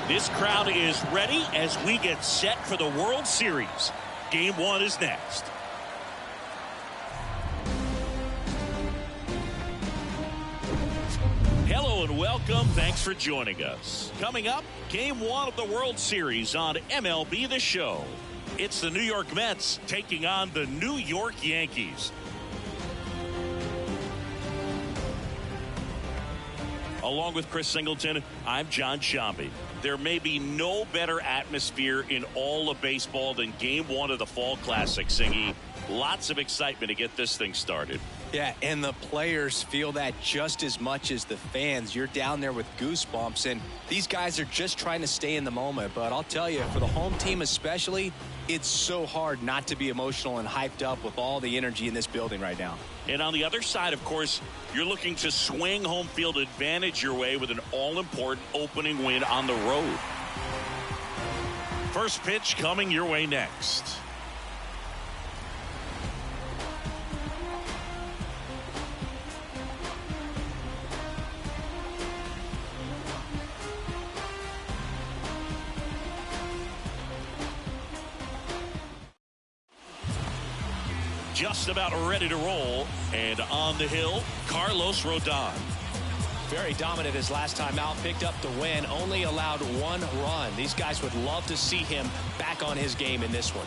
This crowd is ready as we get set for the World Series. Game 1 is next. Hello and welcome. Thanks for joining us. Coming up, Game 1 of the World Series on MLB The Show. It's the New York Mets taking on the New York Yankees. Along with Chris Singleton, I'm John Shambi. There may be no better atmosphere in all of baseball than Game 1 of the Fall Classic, Singy. Lots of excitement to get this thing started. Yeah, and the players feel that just as much as the fans. You're down there with goosebumps, and these guys are just trying to stay in the moment. But I'll tell you, for the home team especially, it's so hard not to be emotional and hyped up with all the energy in this building right now. And on the other side, of course, you're looking to swing home field advantage your way with an all-important opening win on the road. First pitch coming your way next. Just about ready to roll, and on the hill, Carlos Rodon. Very dominant his last time out, picked up the win, only allowed 1 run. These guys would love to see him back on his game in this one.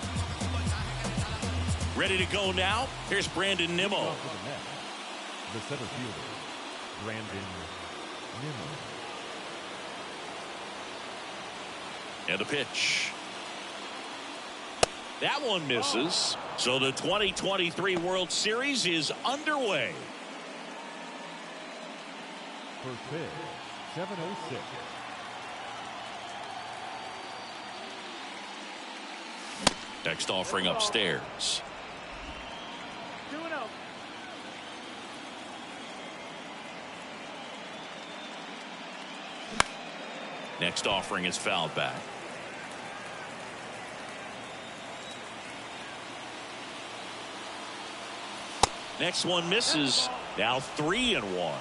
Ready to go now. Here's Brandon Nimmo. The center fielder, Brandon Nimmo. And a pitch. That one misses. So the 2023 World Series is underway. First pitch, 7:06. Next offering upstairs. Next offering is fouled back. Next one misses. Now 3-1.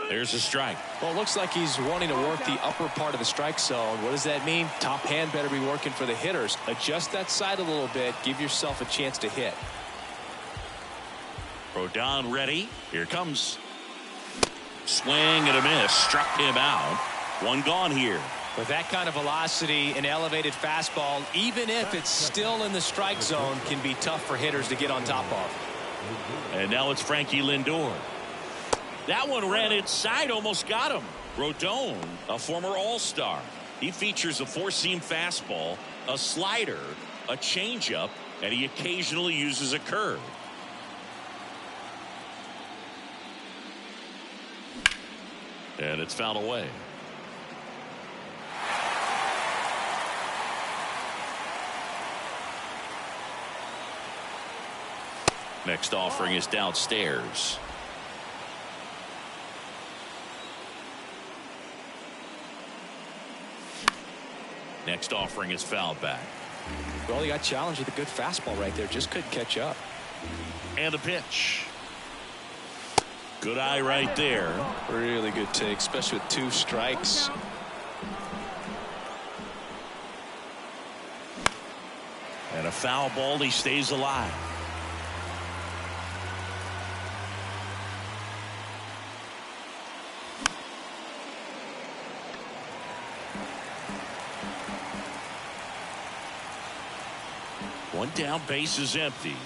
There's a strike. Well, it looks like he's wanting to work the upper part of the strike zone. What does that mean? Top hand better be working for the hitters. Adjust that side a little bit. Give yourself a chance to hit. Rodon ready. Here comes. Swing and a miss. Struck him out. One gone here. With that kind of velocity, an elevated fastball, even if it's still in the strike zone, can be tough for hitters to get on top of. And now it's Frankie Lindor. That one ran inside, almost got him. Rodon, a former All-Star. He features a four-seam fastball, a slider, a changeup, and he occasionally uses a curve. And it's fouled away. Next offering is downstairs. Next offering is fouled back. Well, he got challenged with a good fastball right there. Just couldn't catch up. And a pitch. Good eye right there. Really good take, especially with 2 strikes. And a foul ball. He stays alive. One down, base is empty.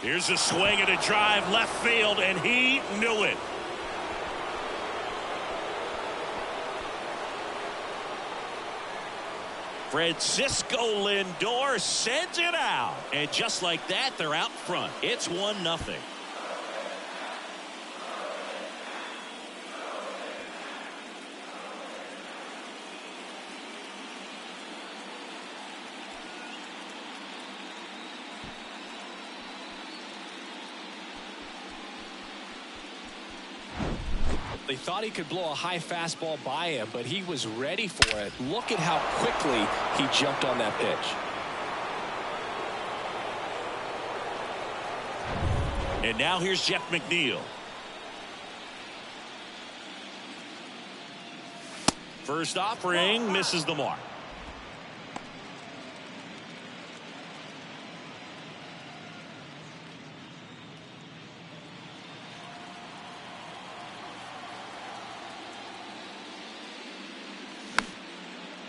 Here's a swing and a drive left field, and he knew it. Francisco Lindor sends it out. And just like that, they're out front. It's 1-0. They thought he could blow a high fastball by him, but he was ready for it. Look at how quickly he jumped on that pitch. And now here's Jeff McNeil. First offering misses the mark.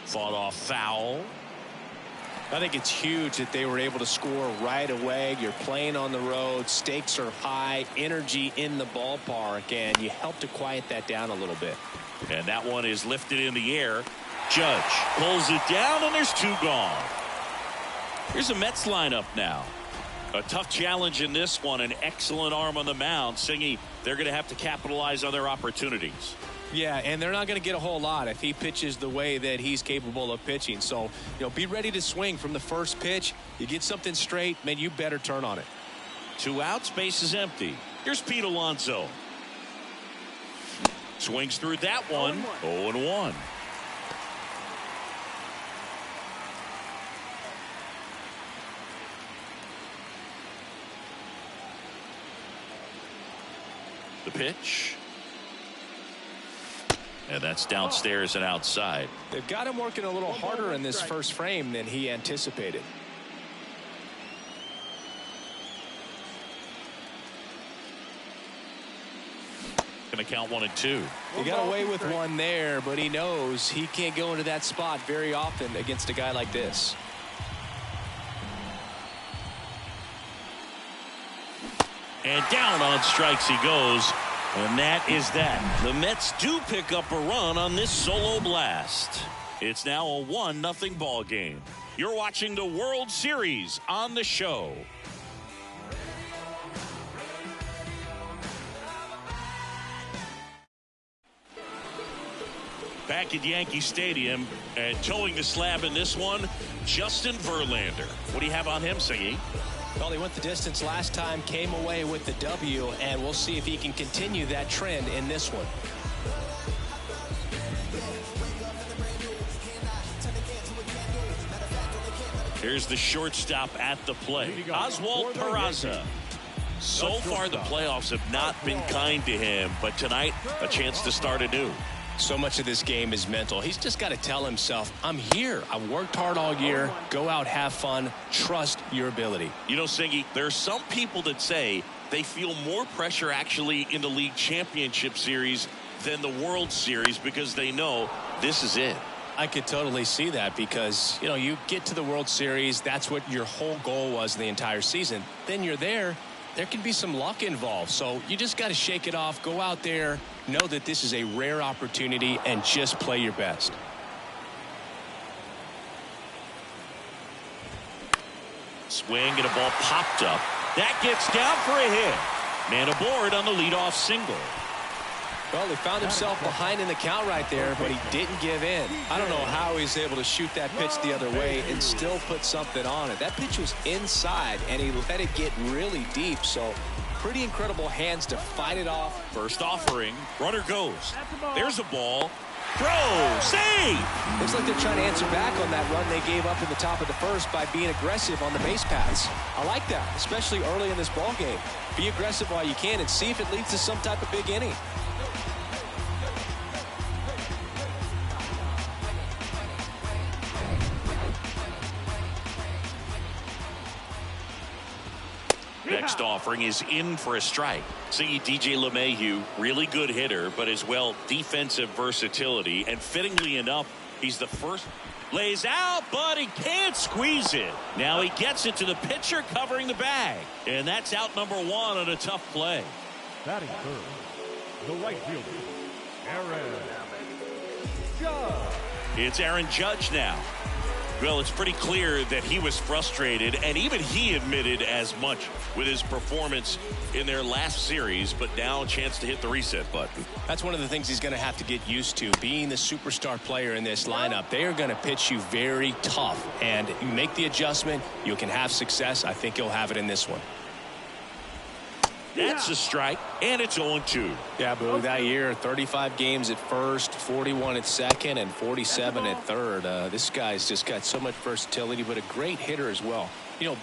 Fought off foul. I think it's huge that they were able to score right away. You're playing on the road. Stakes are high. Energy in the ballpark. And you help to quiet that down a little bit. And that one is lifted in the air. Judge pulls it down, and there's two gone. Here's a Mets lineup now. A tough challenge in this one. An excellent arm on the mound. Singy, they're going to have to capitalize on their opportunities. Yeah, and they're not going to get a whole lot if he pitches the way that he's capable of pitching. So, be ready to swing from the first pitch. You get something straight, man, you better turn on it. 2 outs, base is empty. Here's Pete Alonso. Swings through that one. 0-1. The pitch. And that's downstairs and outside. They've got him working a little harder in this first frame than he anticipated. Going to count 1-2. He got away with one there, but he knows he can't go into that spot very often against a guy like this. And down on strikes he goes. And that is that. The Mets do pick up a run on this solo blast. It's now a 1-0 ball game. You're watching the World Series on the show. Back at Yankee Stadium and towing the slab in this one, Justin Verlander. What do you have on him, Singy? Well, he went the distance last time, came away with the W, and we'll see if he can continue that trend in this one. Here's the shortstop at the plate, Oswald Peraza. So far, the playoffs have not been kind to him, but tonight, a chance to start anew. So much of this game is mental. He's just got to tell himself, I'm here. I've worked hard all year. Go out, have fun. Trust your ability. You know, Singy, there are some people that say they feel more pressure actually in the league championship series than the World Series because they know this is it. I could totally see that because, you get to the World Series. That's what your whole goal was the entire season. Then you're there. There can be some luck involved. So you just got to shake it off. Go out there. Know that this is a rare opportunity and just play your best. Swing and a ball popped up. That gets down for a hit. Man aboard on the leadoff single. Well, he found himself behind in the count right there, but he didn't give in. I don't know how he's able to shoot that pitch the other way and still put something on it. That pitch was inside, and he let it get really deep. So pretty incredible hands to fight it off. First offering. Runner goes. There's a ball. Throw. Save. Looks like they're trying to answer back on that run they gave up in the top of the first by being aggressive on the base paths. I like that, especially early in this ball game. Be aggressive while you can and see if it leads to some type of big inning. Next offering is in for a strike. See, DJ LeMahieu, really good hitter, but as well defensive versatility. And fittingly enough, he's the first. Lays out, but he can't squeeze it. Now he gets it to the pitcher covering the bag. And that's out number 1 on a tough play. Batting third, the right fielder, Aaron Judge. It's Aaron Judge now. Well, it's pretty clear that he was frustrated, and even he admitted as much with his performance in their last series, but now a chance to hit the reset button. That's one of the things he's going to have to get used to, being the superstar player in this lineup. They are going to pitch you very tough, and you make the adjustment, you can have success. I think you'll have it in this one. That's a strike, and it's 0-2. Yeah, Boo, that year, 35 games at first, 41 at second, and 47 at third. This guy's just got so much versatility, but a great hitter as well.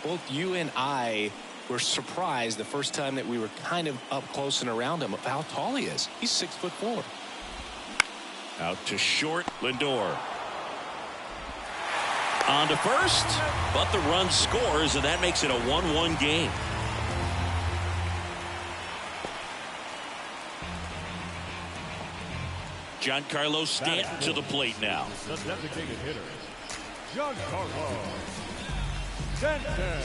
Both you and I were surprised the first time that we were kind of up close and around him of how tall he is. He's 6'4". Out to short, Lindor. On to first, but the run scores, and that makes it a 1-1 game. Giancarlo Stanton to the plate now. The designated hitter, Giancarlo Stanton.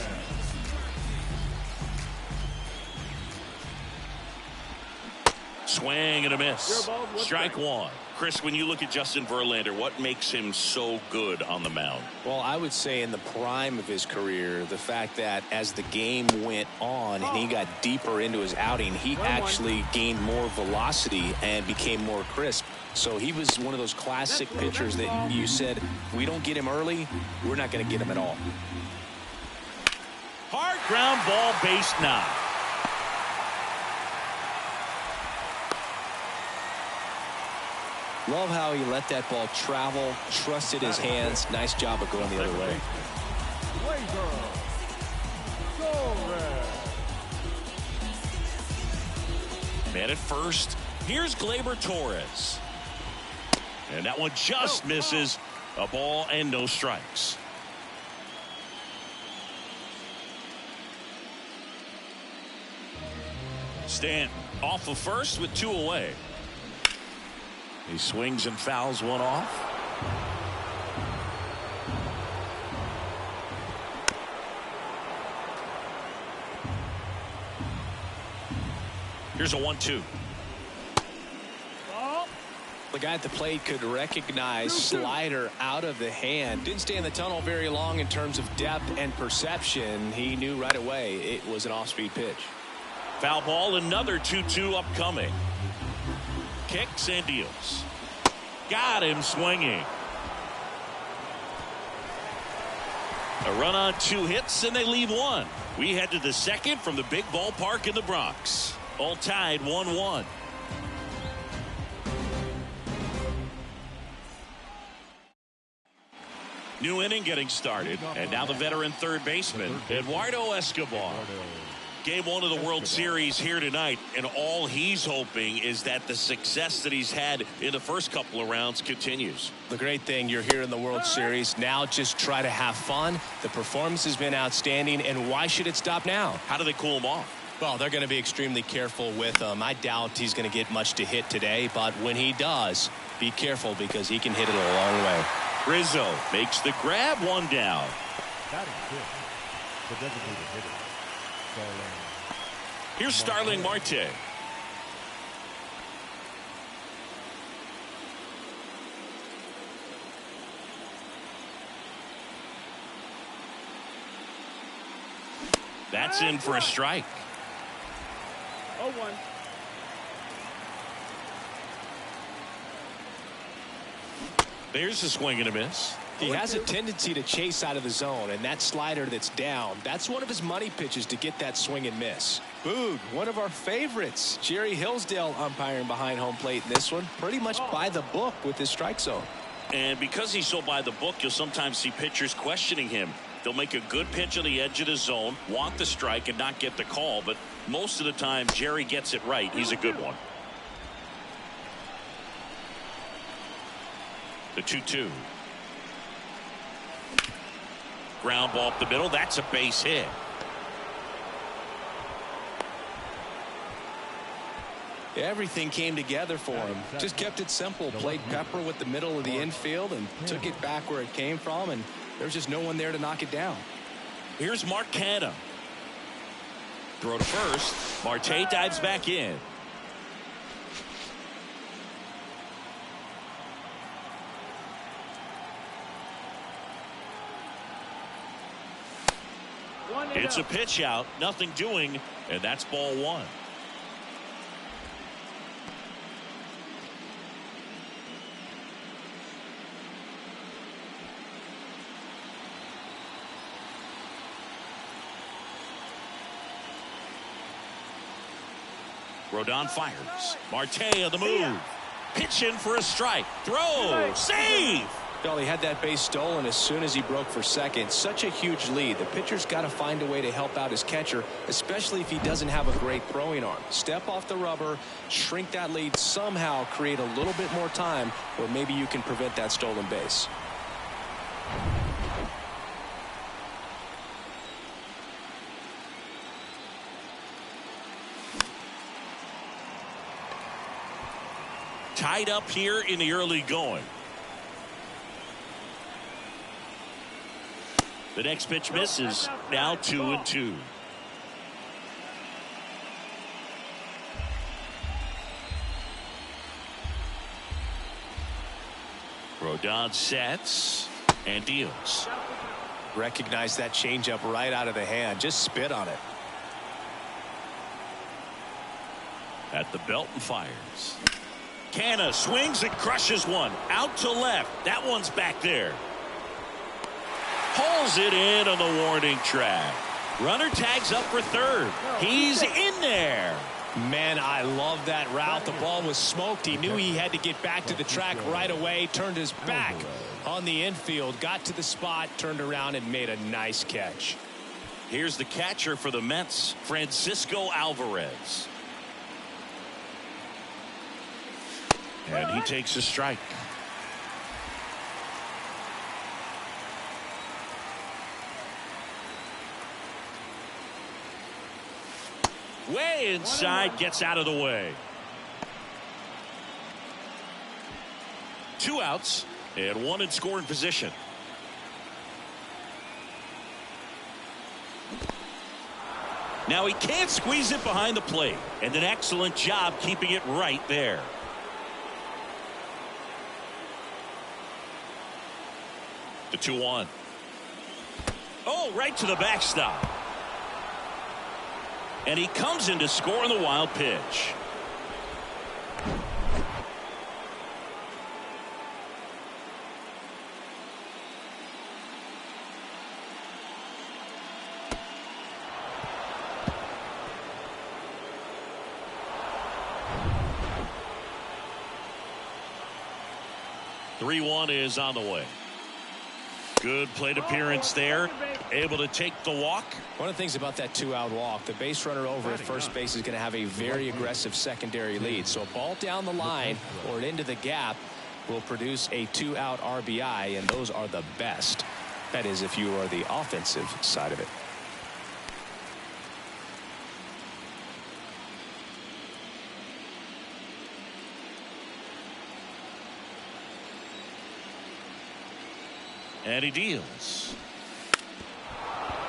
Swing and a miss. Strike one. Chris, when you look at Justin Verlander, what makes him so good on the mound? Well, I would say in the prime of his career, the fact that as the game went on and he got deeper into his outing, he actually gained more velocity and became more crisp. So he was one of those classic pitchers that you said, we don't get him early, we're not going to get him at all. Hard ground ball, base knock. Love how he let that ball travel, trusted his hands. Nice job of going the other way. Man at first. Here's Gleyber Torres. And that one just misses. A ball and no strikes. Stanton off of first with 2 away. He swings and fouls one off. Here's a 1-2. The guy at the plate could recognize slider out of the hand. Didn't stay in the tunnel very long in terms of depth and perception. He knew right away it was an off-speed pitch. Foul ball, another 2-2 upcoming. Kicks and deals. Got him swinging. A run on 2 hits, and they leave 1. We head to the second from the big ballpark in the Bronx. All tied 1-1. New inning getting started, and now the veteran third baseman, Eduardo Escobar. Game 1 of the World Series here tonight, and all he's hoping is that the success that he's had in the first couple of rounds continues. The great thing, you're here in the World Series. Now just try to have fun. The performance has been outstanding, and why should it stop now? How do they cool him off? Well, they're going to be extremely careful with him. I doubt he's going to get much to hit today, but when he does, be careful because he can hit it a long way. Rizzo makes the grab, 1 down. That is good. The designated hitter, Here's Starling Marte. That's in for a strike. 0-1. There's a swing and a miss. He has a tendency to chase out of the zone, and that slider that's down, that's one of his money pitches to get that swing and miss. Boog, one of our favorites. Jerry Hillsdale umpiring behind home plate in this one. Pretty much by the book with his strike zone. And because he's so by the book, you'll sometimes see pitchers questioning him. They'll make a good pitch on the edge of the zone, want the strike, and not get the call. But most of the time, Jerry gets it right. He's a good one. The 2-2. Ground ball up the middle. That's a base hit. Everything came together for him. Just kept it simple. Played pepper with the middle of the infield and took it back where it came from, and there's just no one there to knock it down. Here's Mark Canha. Throw to first. Marte dives back in. It's a pitch out, nothing doing, and that's ball 1. Rodon fires. Marte on the move. Pitch in for a strike. Throw. Save. Well, he had that base stolen as soon as he broke for second. Such a huge lead. The pitcher's got to find a way to help out his catcher, especially if he doesn't have a great throwing arm. Step off the rubber, shrink that lead, somehow create a little bit more time where maybe you can prevent that stolen base. Tied up here in the early going. The next pitch misses. Now 2-2. Rodon sets and deals. Recognize that changeup right out of the hand. Just spit on it. At the belt and fires. Canna swings and crushes one. Out to left. That one's back there. Pulls it in on the warning track. Runner tags up for third. He's in there. Man, I love that route. The ball was smoked. He knew he had to get back to the track right away. Turned his back on the infield. Got to the spot. Turned around and made a nice catch. Here's the catcher for the Mets, Francisco Alvarez. And he takes a strike. Way inside, gets out of the way. 2 outs and 1 in scoring position. Now he can't squeeze it behind the plate, and an excellent job keeping it right there. The 2-1. Oh, right to the backstop. And he comes in to score on the wild pitch. Three-1 is on the way. Good plate appearance there. Able to take the walk. One of the things about that 2-out walk, the base runner over at first base is going to have a very aggressive secondary lead. So a ball down the line or into the gap will produce a 2-out RBI, and those are the best. That is, if you are the offensive side of it. And he deals.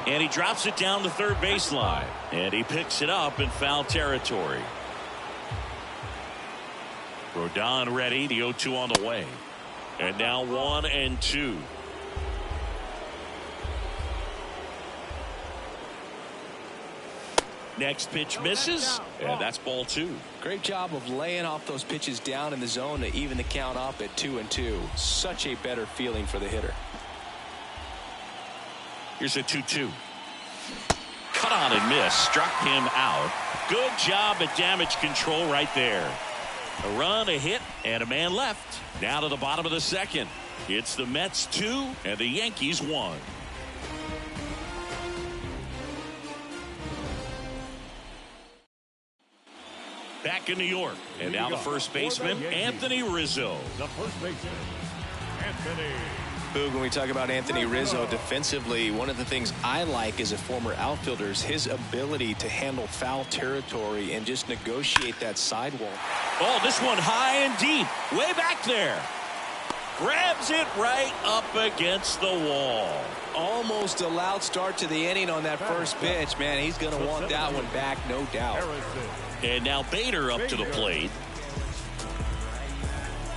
And he drops it down the third baseline. And he picks it up in foul territory. Rodon ready. The 0-2 on the way. And now 1-2. Next pitch misses. And that's ball 2. Great job of laying off those pitches down in the zone to even the count up at 2-2. Such a better feeling for the hitter. Here's a 2-2. Cut on and miss. Struck him out. Good job at damage control right there. A run, a hit, and a man left. Now to the bottom of the second. It's the Mets 2 and the Yankees 1. Back in New York. And now the first baseman, Anthony Rizzo. The first baseman, Anthony. Boog, when we talk about Anthony Rizzo defensively, one of the things I like as a former outfielder is his ability to handle foul territory and just negotiate that sidewalk. Oh, this one high and deep. Way back there. Grabs it right up against the wall. Almost a loud start to the inning on that first pitch. Man, he's going to want that one back, no doubt. And now Bader up to the plate.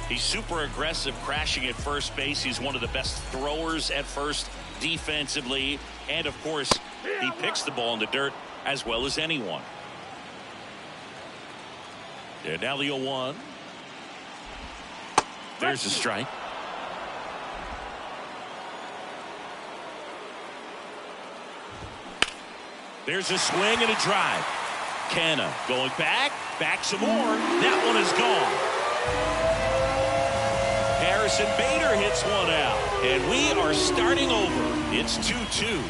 He's super aggressive, crashing at first base. He's one of the best throwers at first defensively. And, of course, he picks the ball in the dirt as well as anyone. And now the 0-1. There's a strike. There's a swing and a drive. Canna going back some more. That one is gone. Harrison Bader hits one out. And we are starting over. It's 2-2.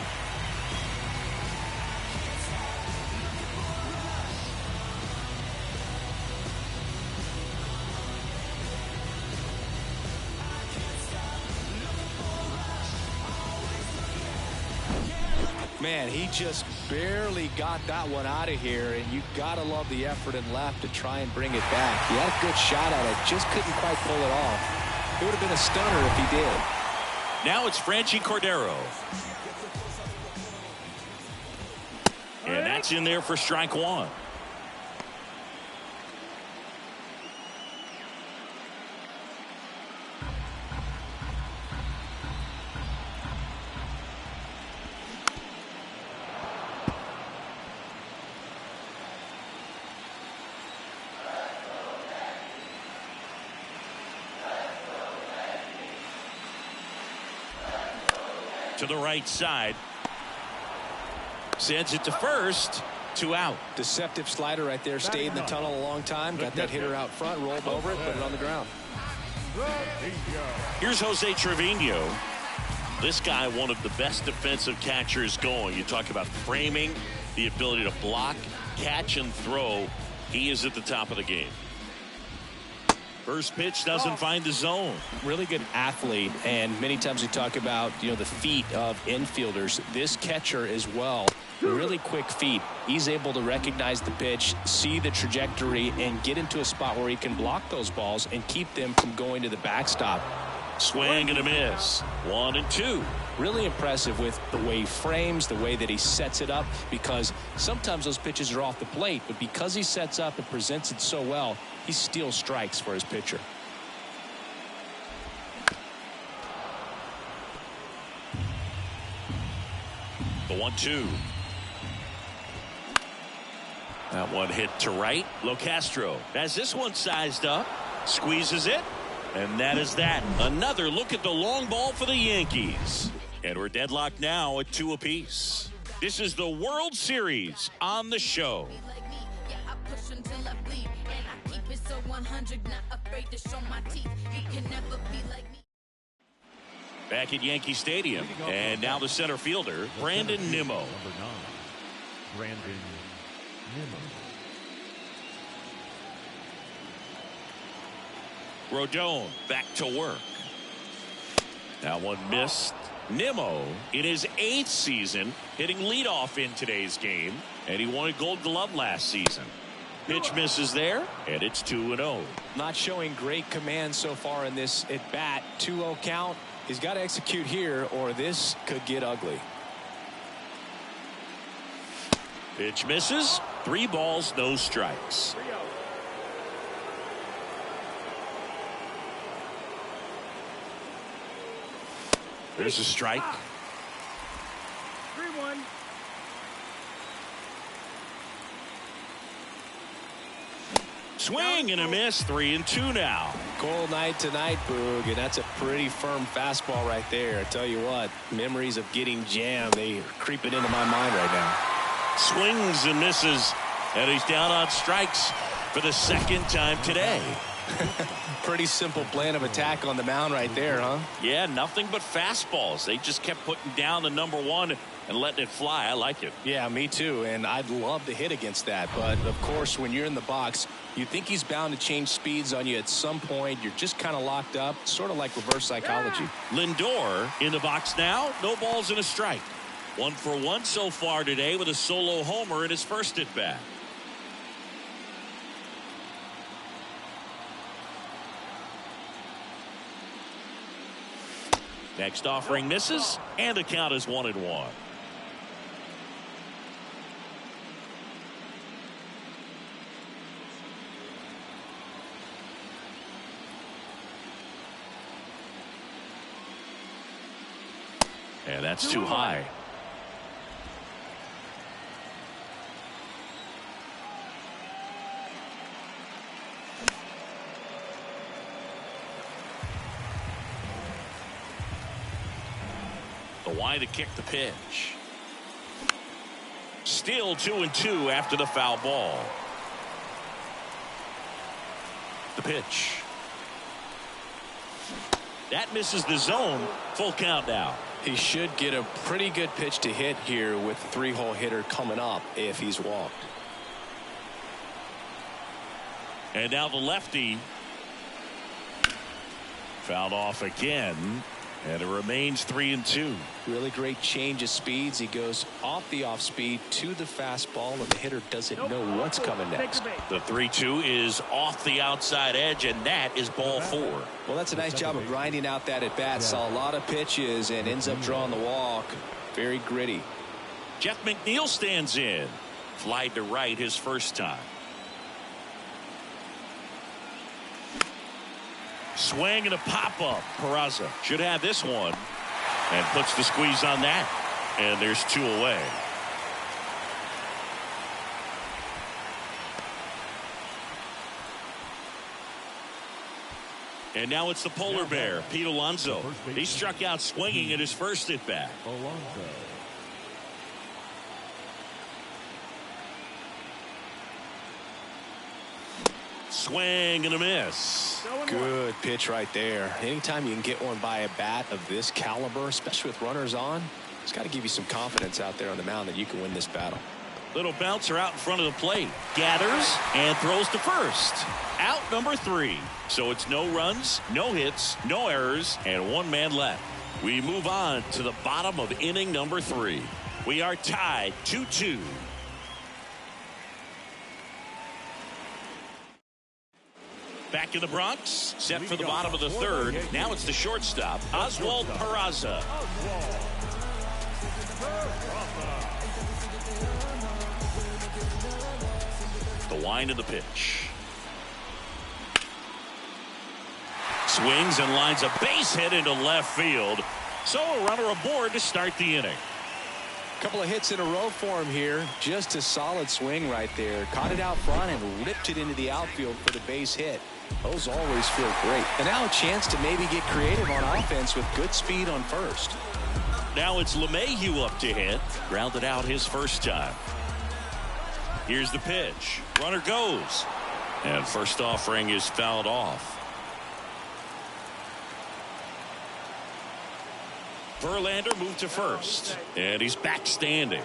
Man, he just barely got that one out of here, and you gotta love the effort and left to try and bring it back. He had a good shot at it, just couldn't quite pull it off. It would have been a stunner if he did. Now it's Franchi Cordero. And that's in there for strike one. To the right side. Sends it to first. 2 out. Deceptive slider right there. Stayed in the tunnel a long time. Got that hitter out front. Rolled over it. Put it on the ground. Here's Jose Trevino. This guy, one of the best defensive catchers going. You talk about framing, the ability to block, catch, and throw. He is at the top of the game. First pitch doesn't find the zone. Really good athlete, and many times we talk about, the feet of infielders. This catcher as well, really quick feet. He's able to recognize the pitch, see the trajectory, and get into a spot where he can block those balls and keep them from going to the backstop. Swing and a miss. 1-2. Really impressive with the way he frames, the way that he sets it up, because sometimes those pitches are off the plate, but because he sets up and presents it so well, he steals strikes for his pitcher. The 1-2. That one hit to right. Locastro has this one sized up, squeezes it, and that is that. Another look at the long ball for the Yankees. And we're deadlocked now at 2 apiece. This is the World Series on the show. Back at Yankee Stadium, and now the center fielder, Brandon Nimmo. Number 9, Brandon Nimmo. Rodon back to work. That one missed. Nimmo in his 8th season hitting leadoff in today's game, and he won a Gold Glove last season. Pitch misses there, and it's 2-0. Not showing great command so far in this at bat. 2-0 count. He's got to execute here, or this could get ugly. Pitch misses. 3 balls, no strikes. There's a strike. 3-1. Swing and a miss. 3-2 now. Cold night tonight, Boog, and that's a pretty firm fastball right there. I tell you what, memories of getting jammed, they are creeping into my mind right now. Swings and misses, and he's down on strikes for the 2nd time today. Pretty simple plan of attack on the mound right there, huh? Yeah, nothing but fastballs. They just kept putting down the number 1 and letting it fly. I like it. Yeah, me too, and I'd love to hit against that, but of course when you're in the box, you think he's bound to change speeds on you at some point. You're just kind of locked up, sort of like reverse psychology. Lindor in the box now. No balls and a strike. 1 for 1 so far today with a solo homer in his first at bat. Next offering misses, and the count is 1-1. And that's too high. The wide to kick the pitch. Still 2-2 after the foul ball. The pitch. That misses the zone. Full count now. He should get a pretty good pitch to hit here with the 3-hole hitter coming up if he's walked. And now the lefty fouled off again, and it remains 3-2. Really great change of speeds. He goes off the off speed to the fastball, and the hitter doesn't know what's coming next. The 3-2 is off the outside edge, and that is ball 4. Well, that's a nice job of grinding out that at bat. Saw a lot of pitches and ends up drawing the walk. Very gritty. Jeff McNeil stands in. Fly to right his first time. Swing and a pop-up. Peraza should have this one and puts the squeeze on that. And there's 2 away. And now it's the polar bear, Pete Alonso. He struck out swinging at his first at-bat. Swing and a miss. Good pitch right there. Anytime you can get one by a bat of this caliber, especially with runners on, it's got to give you some confidence out there on the mound that you can win this battle. Little bouncer out in front of the plate. Gathers and throws to first. Out number 3. So it's no runs, no hits, no errors, and 1 man left. We move on to the bottom of inning number 3. We are tied 2-2. Back in the Bronx, set for the bottom of the 3rd. Now it's the shortstop, Oswald Peraza. The wind of the pitch. Swings and lines a base hit into left field. So a runner aboard to start the inning. Couple of hits in a row for him here. Just a solid swing right there. Caught it out front and ripped it into the outfield for the base hit. Those always feel great. And now a chance to maybe get creative on offense with good speed on first. Now it's LeMahieu up to hit. Grounded out his first time. Here's the pitch. Runner goes. And first offering is fouled off. Verlander moved to first. And he's back standing.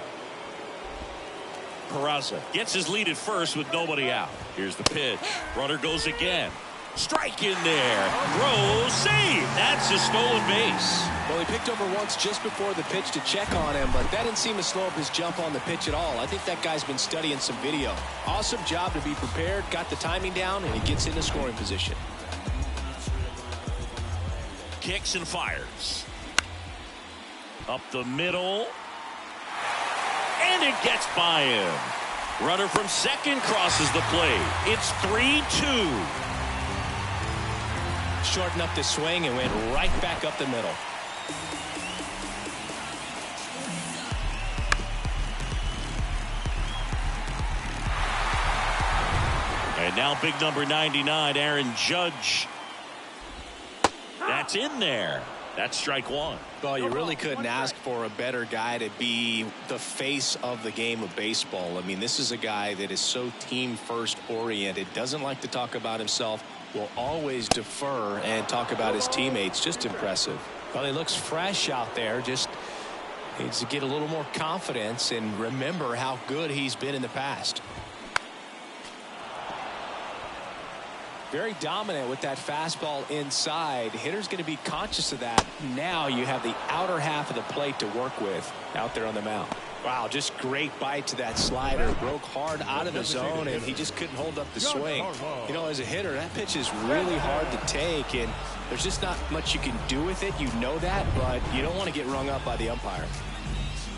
Peraza gets his lead at first with nobody out. Here's the pitch. Runner goes again. Strike in there. Throw, save. That's a stolen base. Well, he picked over once just before the pitch to check on him, but that didn't seem to slow up his jump on the pitch at all. I think that guy's been studying some video. Awesome job to be prepared, got the timing down, and he gets into scoring position. Kicks and fires. Up the middle. And it gets by him. Runner from second crosses the plate. It's 3-2. Shortened up the swing and went right back up the middle. And now big number 99, Aaron Judge. That's in there. That's strike 1. Well, you really couldn't ask for a better guy to be the face of the game of baseball. I mean, this is a guy that is so team first oriented, doesn't like to talk about himself, will always defer and talk about his teammates. Just impressive. Well, he looks fresh out there. Just needs to get a little more confidence and remember how good he's been in the past. Very dominant with that fastball inside. Hitter's going to be conscious of that. Now you have the outer half of the plate to work with out there on the mound. Wow, just great bite to that slider. Broke hard out of the zone, and he just couldn't hold up the swing. You know, as a hitter, that pitch is really hard to take, and there's just not much you can do with it. You know that, but you don't want to get rung up by the umpire.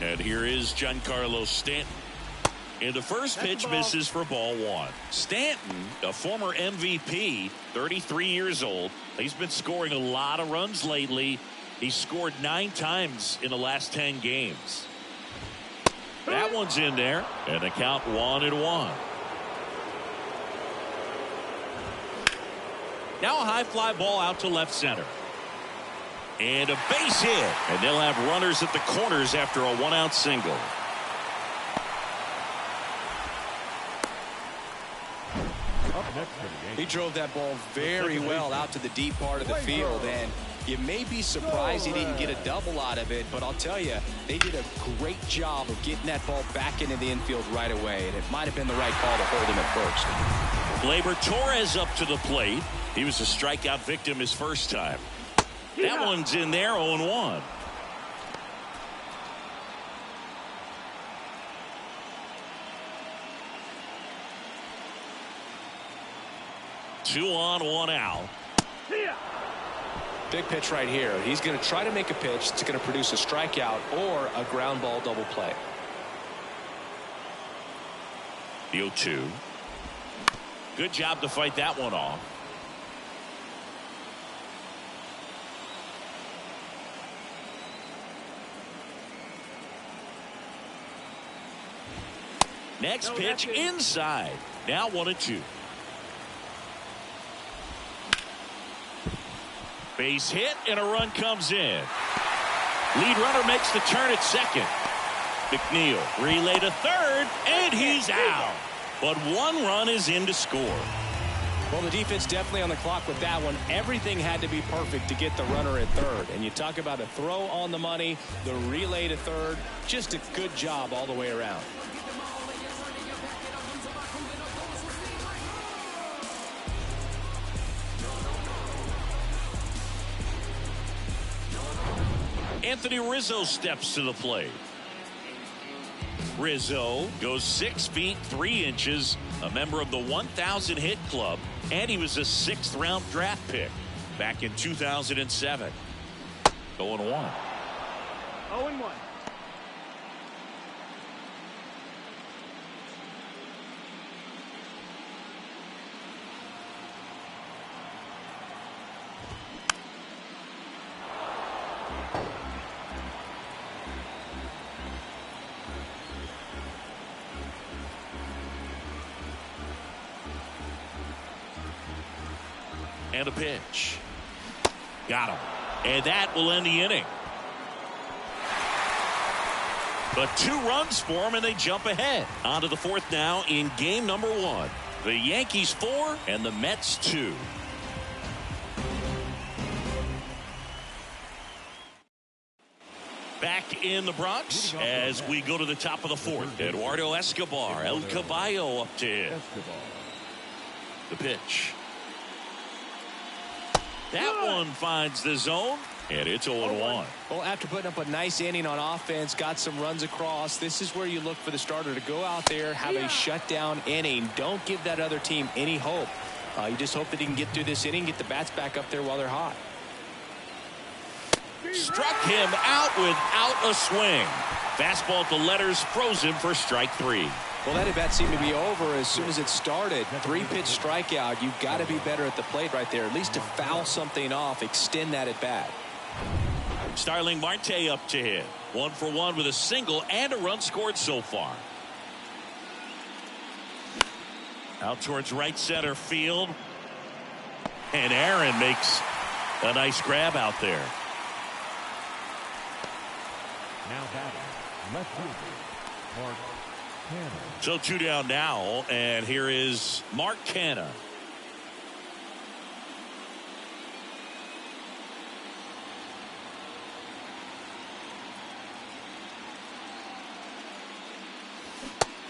And here is Giancarlo Stanton. And the first pitch misses for ball 1. Stanton, a former MVP, 33 years old. He's been scoring a lot of runs lately. He's scored 9 times in the last 10 games. That one's in there, and the count 1-1. Now a high fly ball out to left center. And a base hit. And they'll have runners at the corners after a 1-out single. He drove that ball very well out to the deep part of the field, and You may be surprised he didn't get a double out of it, but I'll tell you, they did a great job of getting that ball back into the infield right away, and it might have been the right call to hold him at first. Gleyber Torres up to the plate. He was a strikeout victim his first time. That one's in there, 0-1. Two on, one out. Big pitch right here. He's going to try to make a pitch that's going to produce a strikeout or a ground ball double play. The 0-2. Good job to fight that one off. Next pitch inside. Now 1-2. Base hit and a run comes in. Lead runner makes the turn at second. McNeil relay to third and he's out. But one run is in to score. Well, the defense definitely on the clock with that one. Everything had to be perfect to get the runner at third. And you talk about a throw on the money, the relay to third. Just a good job all the way around. Anthony Rizzo steps to the plate. Rizzo goes 6 feet 3 inches, a member of the 1,000 hit club, and he was a 6th round draft pick back in 2007. 0-1. 0-1. And a pitch. Got him. And that will end the inning. But 2 runs for him, and they jump ahead. On to the 4th now in game number 1. The Yankees 4 and the Mets 2. Back in the Bronx as we go to the top of the 4th. Eduardo Escobar, El Caballo up to him. The pitch. That one finds the zone, and it's 0-1. Well, after putting up a nice inning on offense, got some runs across, this is where you look for the starter to go out there, have a shutdown inning. Don't give that other team any hope. You just hope that he can get through this inning, get the bats back up there while they're hot. Struck him out without a swing. Fastball at the letters, frozen for strike 3. Well, that at-bat seemed to be over as soon as it started. 3-pitch strikeout. You've got to be better at the plate right there, at least to foul something off, extend that at-bat. Starling Marte up to hit. 1 for 1 with a single and a run scored so far. Out towards right center field. And Aaron makes a nice grab out there. Now batting, left fielder, Mark Canha. So 2 down now, and here is Mark Canha.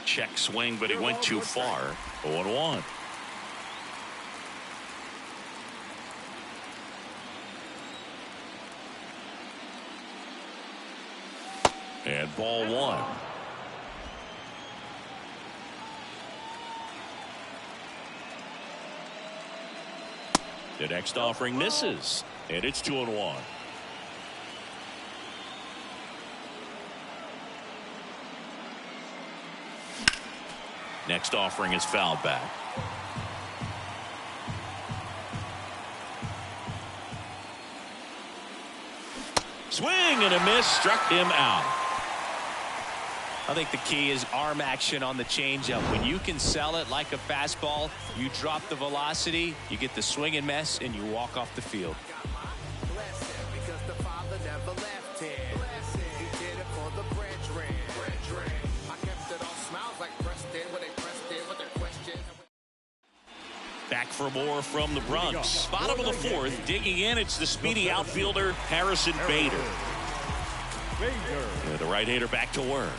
Check swing, but he went too far. 0-1. And ball 1. The next offering misses, and it's 2-1. Next offering is fouled back. Swing and a miss, struck him out. I think the key is arm action on the changeup. When you can sell it like a fastball, you drop the velocity, you get the swing and miss, and you walk off the field. Back for more from the Bronx. Bottom of the fourth, digging in, it's the speedy outfielder, Harrison Bader. And the right-hander back to work.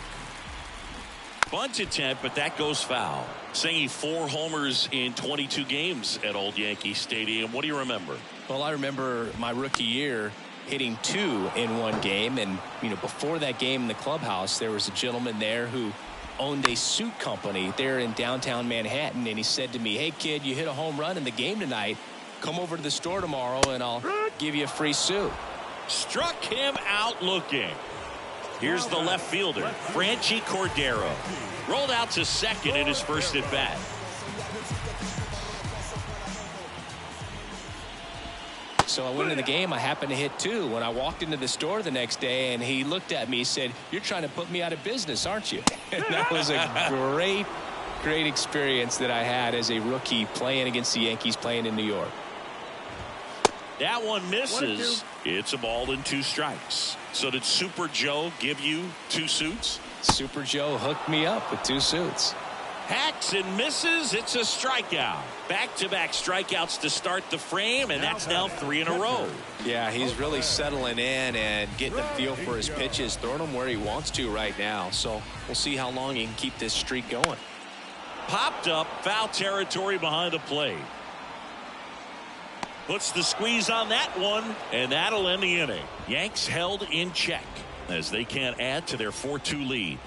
Bunt attempt, but that goes foul. Saying 4 homers in 22 games at Old Yankee Stadium. What do you remember? Well, I remember my rookie year hitting 2 in one game. And, you know, before that game in the clubhouse, there was a gentleman there who owned a suit company there in downtown Manhattan. And he said to me, hey, kid, you hit a home run in the game tonight. Come over to the store tomorrow and I'll give you a free suit. Struck him out looking. Here's the left fielder, Franchi Cordero. Rolled out to second in his first at bat. So I went into the game. I happened to hit 2 when I walked into the store the next day, and he looked at me and said, you're trying to put me out of business, aren't you? And that was a great experience that I had as a rookie playing against the Yankees, playing in New York. That one misses. It's a ball and 2 strikes. So did Super Joe give you 2 suits? Super Joe hooked me up with 2 suits. Hacks and misses. It's a strikeout. Back-to-back strikeouts to start the frame, and that's now 3 in a row. Yeah, he's really settling in and getting a feel for his pitches, throwing them where he wants to right now. So we'll see how long he can keep this streak going. Popped up, foul territory behind the plate. Puts the squeeze on that one, and that'll end the inning. Yanks held in check as they can't add to their 4-2 lead.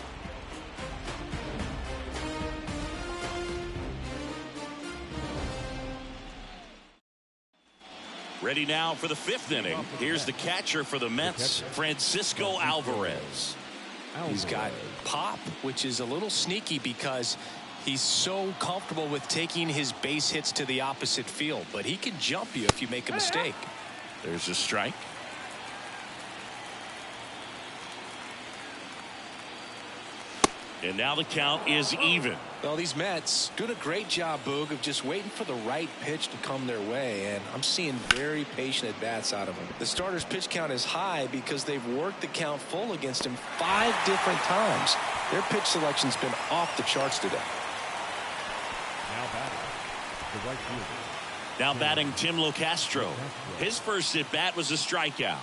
Ready now for the 5th inning. Here's the catcher for the Mets, Francisco Alvarez. He's got pop, which is a little sneaky because he's so comfortable with taking his base hits to the opposite field, but he can jump you if you make a mistake. There's a strike. And now the count is even. Well, these Mets doing a great job, Boog, of just waiting for the right pitch to come their way, and I'm seeing very patient at-bats out of them. The starter's pitch count is high because they've worked the count full against him 5 different times. Their pitch selection's been off the charts today. Now batting Tim Locastro. His first at-bat was a strikeout.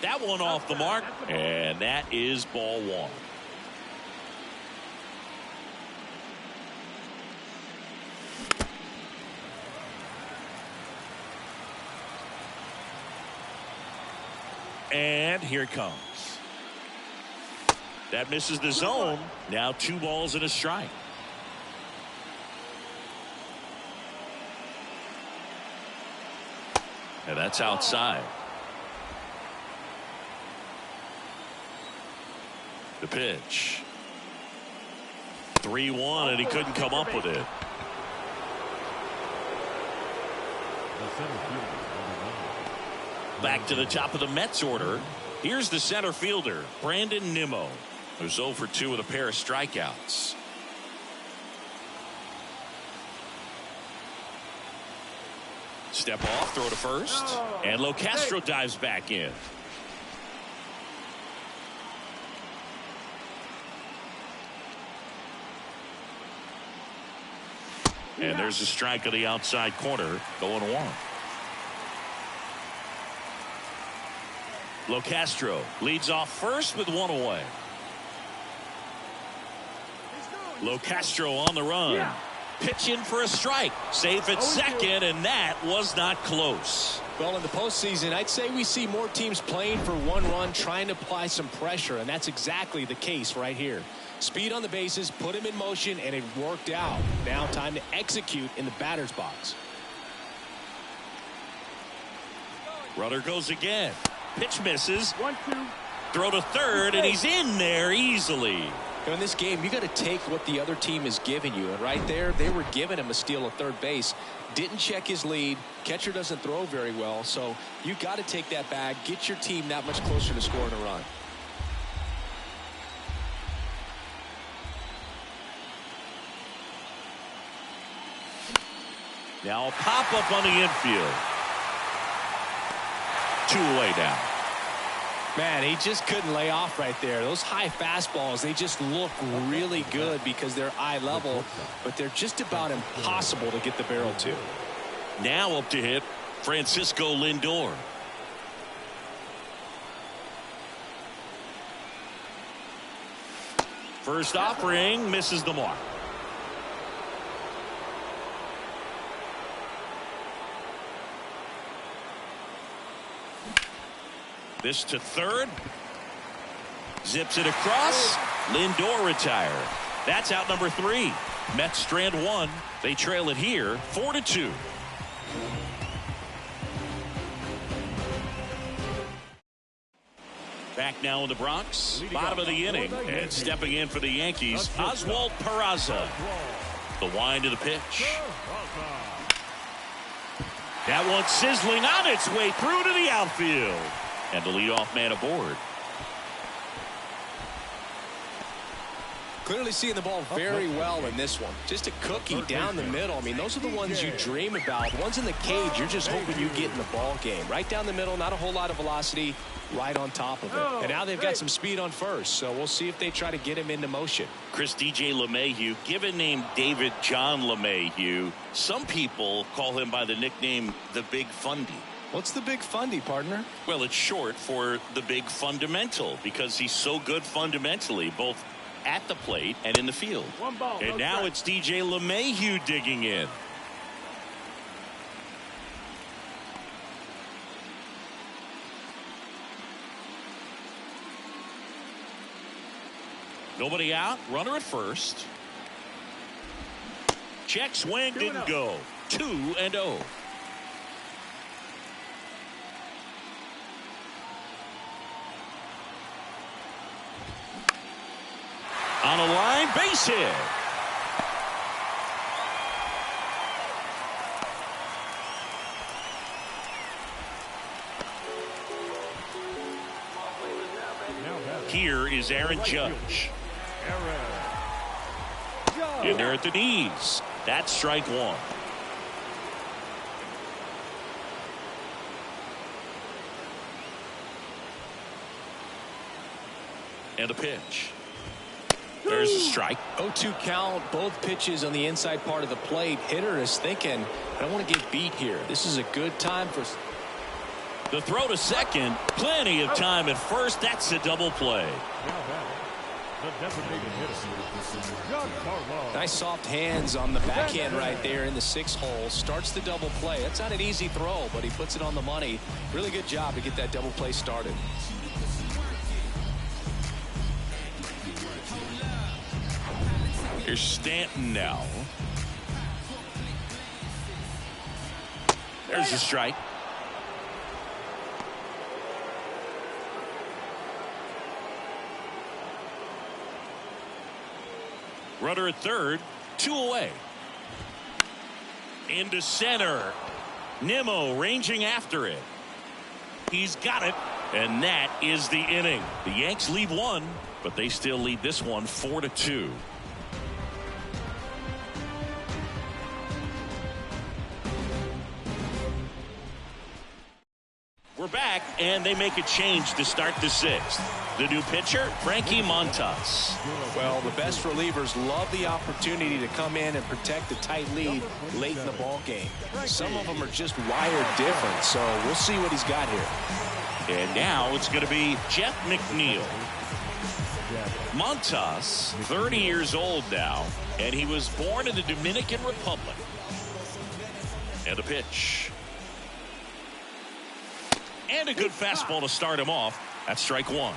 That one off the mark, and that is ball 1. And here it comes. That misses the zone. Now 2 balls and a strike. And that's outside. The pitch. 3-1, and he couldn't come up with it. Back to the top of the Mets order. Here's the center fielder, Brandon Nimmo, who's 0 for 2 with a pair of strikeouts. Step off, throw to first, and Locastro dives back in. And there's a strike on the outside corner, going 1. Locastro leads off first with 1 away. Locastro on the run. Yeah. Pitch in for a strike. Safe at second, and that was not close. Well, in the postseason, I'd say we see more teams playing for 1 run, trying to apply some pressure, and that's exactly the case right here. Speed on the bases, put him in motion, and it worked out. Now time to execute in the batter's box. Runner goes again. Pitch misses. 1-2. Throw to third, and he's in there easily. In this game, you got to take what the other team is giving you. And right there, they were giving him a steal at third base. Didn't check his lead. Catcher doesn't throw very well. So you got to take that bag, get your team that much closer to scoring a run. Now a pop-up on the infield. 2 away now. Man, he just couldn't lay off right there. Those high fastballs, they just look really good because they're eye level, but they're just about impossible to get the barrel to. Now up to hit, Francisco Lindor. First offering misses the mark. This to third. Zips it across. Lindor retired. That's out number 3. Mets strand 1. They trail it here 4-2. Back now in the Bronx. Bottom of the inning. And stepping in for the Yankees, Oswald Peraza. The wind of the pitch. That one's sizzling on its way through to the outfield. And the leadoff man aboard. Clearly seeing the ball very well in this one. Just a cookie down the middle. I mean, those are the ones you dream about. The ones in the cage, you're just hoping you get in the ball game. Right down the middle, not a whole lot of velocity, right on top of it. And now they've got some speed on first, so we'll see if they try to get him into motion. Chris DJ LeMahieu, given name David John LeMahieu, some people call him by the nickname the Big Fundy. What's the Big Fundy, partner? Well, it's short for the Big Fundamental because he's so good fundamentally, both at the plate and in the field. And now it's DJ LeMahieu digging in. Nobody out. Runner at first. Check swing, didn't go. 2-0. On a line, base hit. Here is Aaron Judge. In there at the knees. That's strike 1. And a pitch. There's a strike. 0-2 count. Both pitches on the inside part of the plate. Hitter is thinking, I don't want to get beat here. This is a good time for the throw to second. Plenty of time at first. That's a double play. Nice soft hands on the backhand right there in the 6th hole. Starts the double play. That's not an easy throw, but he puts it on the money. Really good job to get that double play started. Here's Stanton now. There's a strike. Runner at third, 2 away. Into center. Nimmo ranging after it. He's got it, and that is the inning. The Yanks lead 1, but they still lead this one 4-2. We're back, and they make a change to start the 6th. The new pitcher, Frankie Montas. Well, the best relievers love the opportunity to come in and protect a tight lead late in the ball game. Some of them are just wired different, so we'll see what he's got here. And now it's going to be Jeff McNeil. Montas, 30 years old now, and he was born in the Dominican Republic. And a pitch. And a good fastball to start him off. That's strike 1.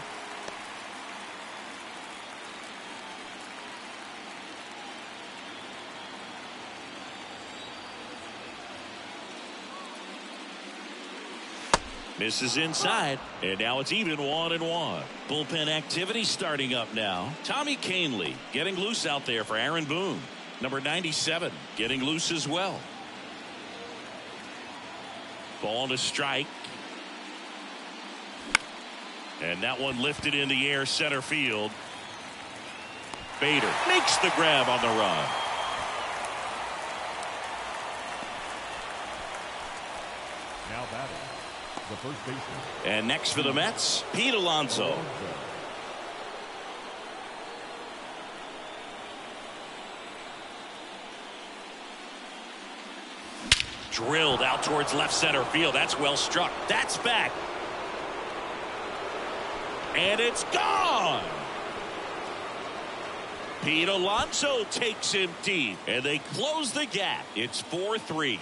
Misses inside, and now it's even 1-1. Bullpen activity starting up now. Tommy Kahnle getting loose out there for Aaron Boone. Number 97 getting loose as well. Ball to strike. And that one lifted in the air center field. Bader makes the grab on the run. Now batting, the first baseman. And next for the Mets, Pete Alonso. Drilled out towards left center field. That's well struck. That's back. And it's gone. Pete Alonso takes him deep, and they close the gap. It's 4-3.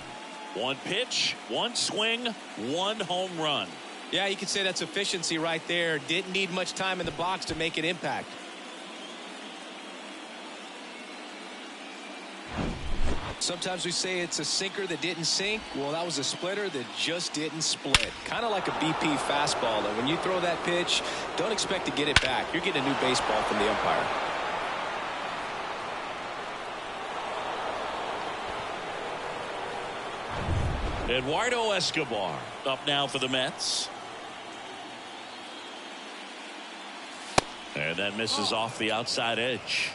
One pitch, one swing, one home run. Yeah, you could say that's efficiency right there. Didn't need much time in the box to make an impact. Sometimes we say it's a sinker that didn't sink. Well, that was a splitter that just didn't split. Kind of like a BP fastball. And when you throw that pitch, don't expect to get it back. You're getting a new baseball from the umpire. Eduardo Escobar up now for the Mets. And that misses off the outside edge.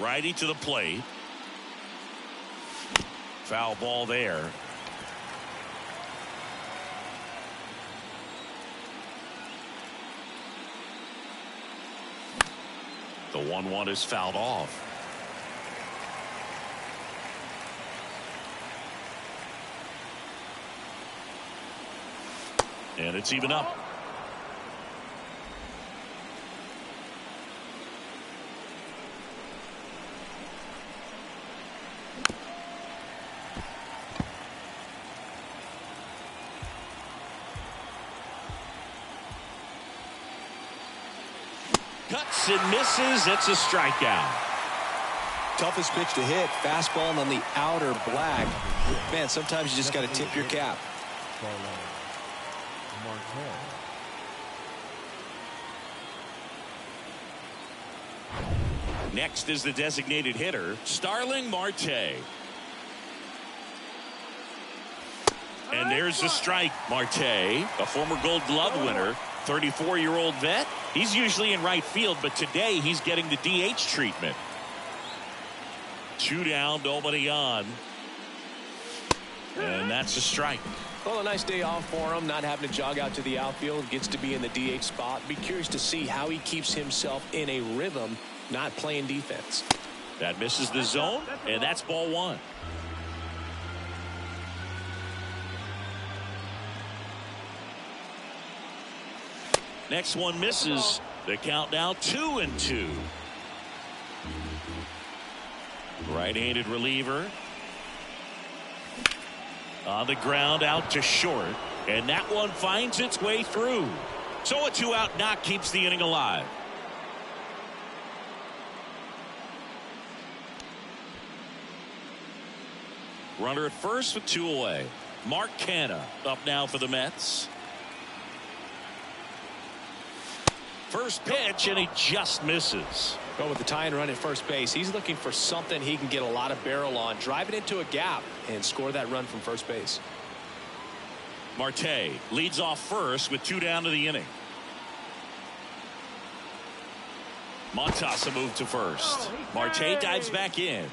Righty to the plate. Foul ball there. The 1-1 is fouled off. And it's even up. Cuts and misses. It's a strikeout. Toughest pitch to hit. Fastball on the outer black. Man, sometimes you just got to tip your cap. Next is the designated hitter, Starling Marte. And there's the strike. Marte, a former Gold Glove winner, 34-year-old vet. He's usually in right field, but today he's getting the DH treatment. 2 down, nobody on. And that's a strike. Well, a nice day off for him, not having to jog out to the outfield. Gets to be in the DH spot. Be curious to see how he keeps himself in a rhythm, not playing defense. That misses the zone, and that's ball 1. Next one misses. The count now 2-2. Right-handed reliever. On the ground out to short. And that one finds its way through. So a 2-out knock keeps the inning alive. Runner at first with 2 away. Mark Canha up now for the Mets. First pitch, and he just misses. Go with the tying run at first base. He's looking for something he can get a lot of barrel on. Drive it into a gap and score that run from first base. Marte leads off first with 2 down to the inning. Montas a move to first. Marte dives back in.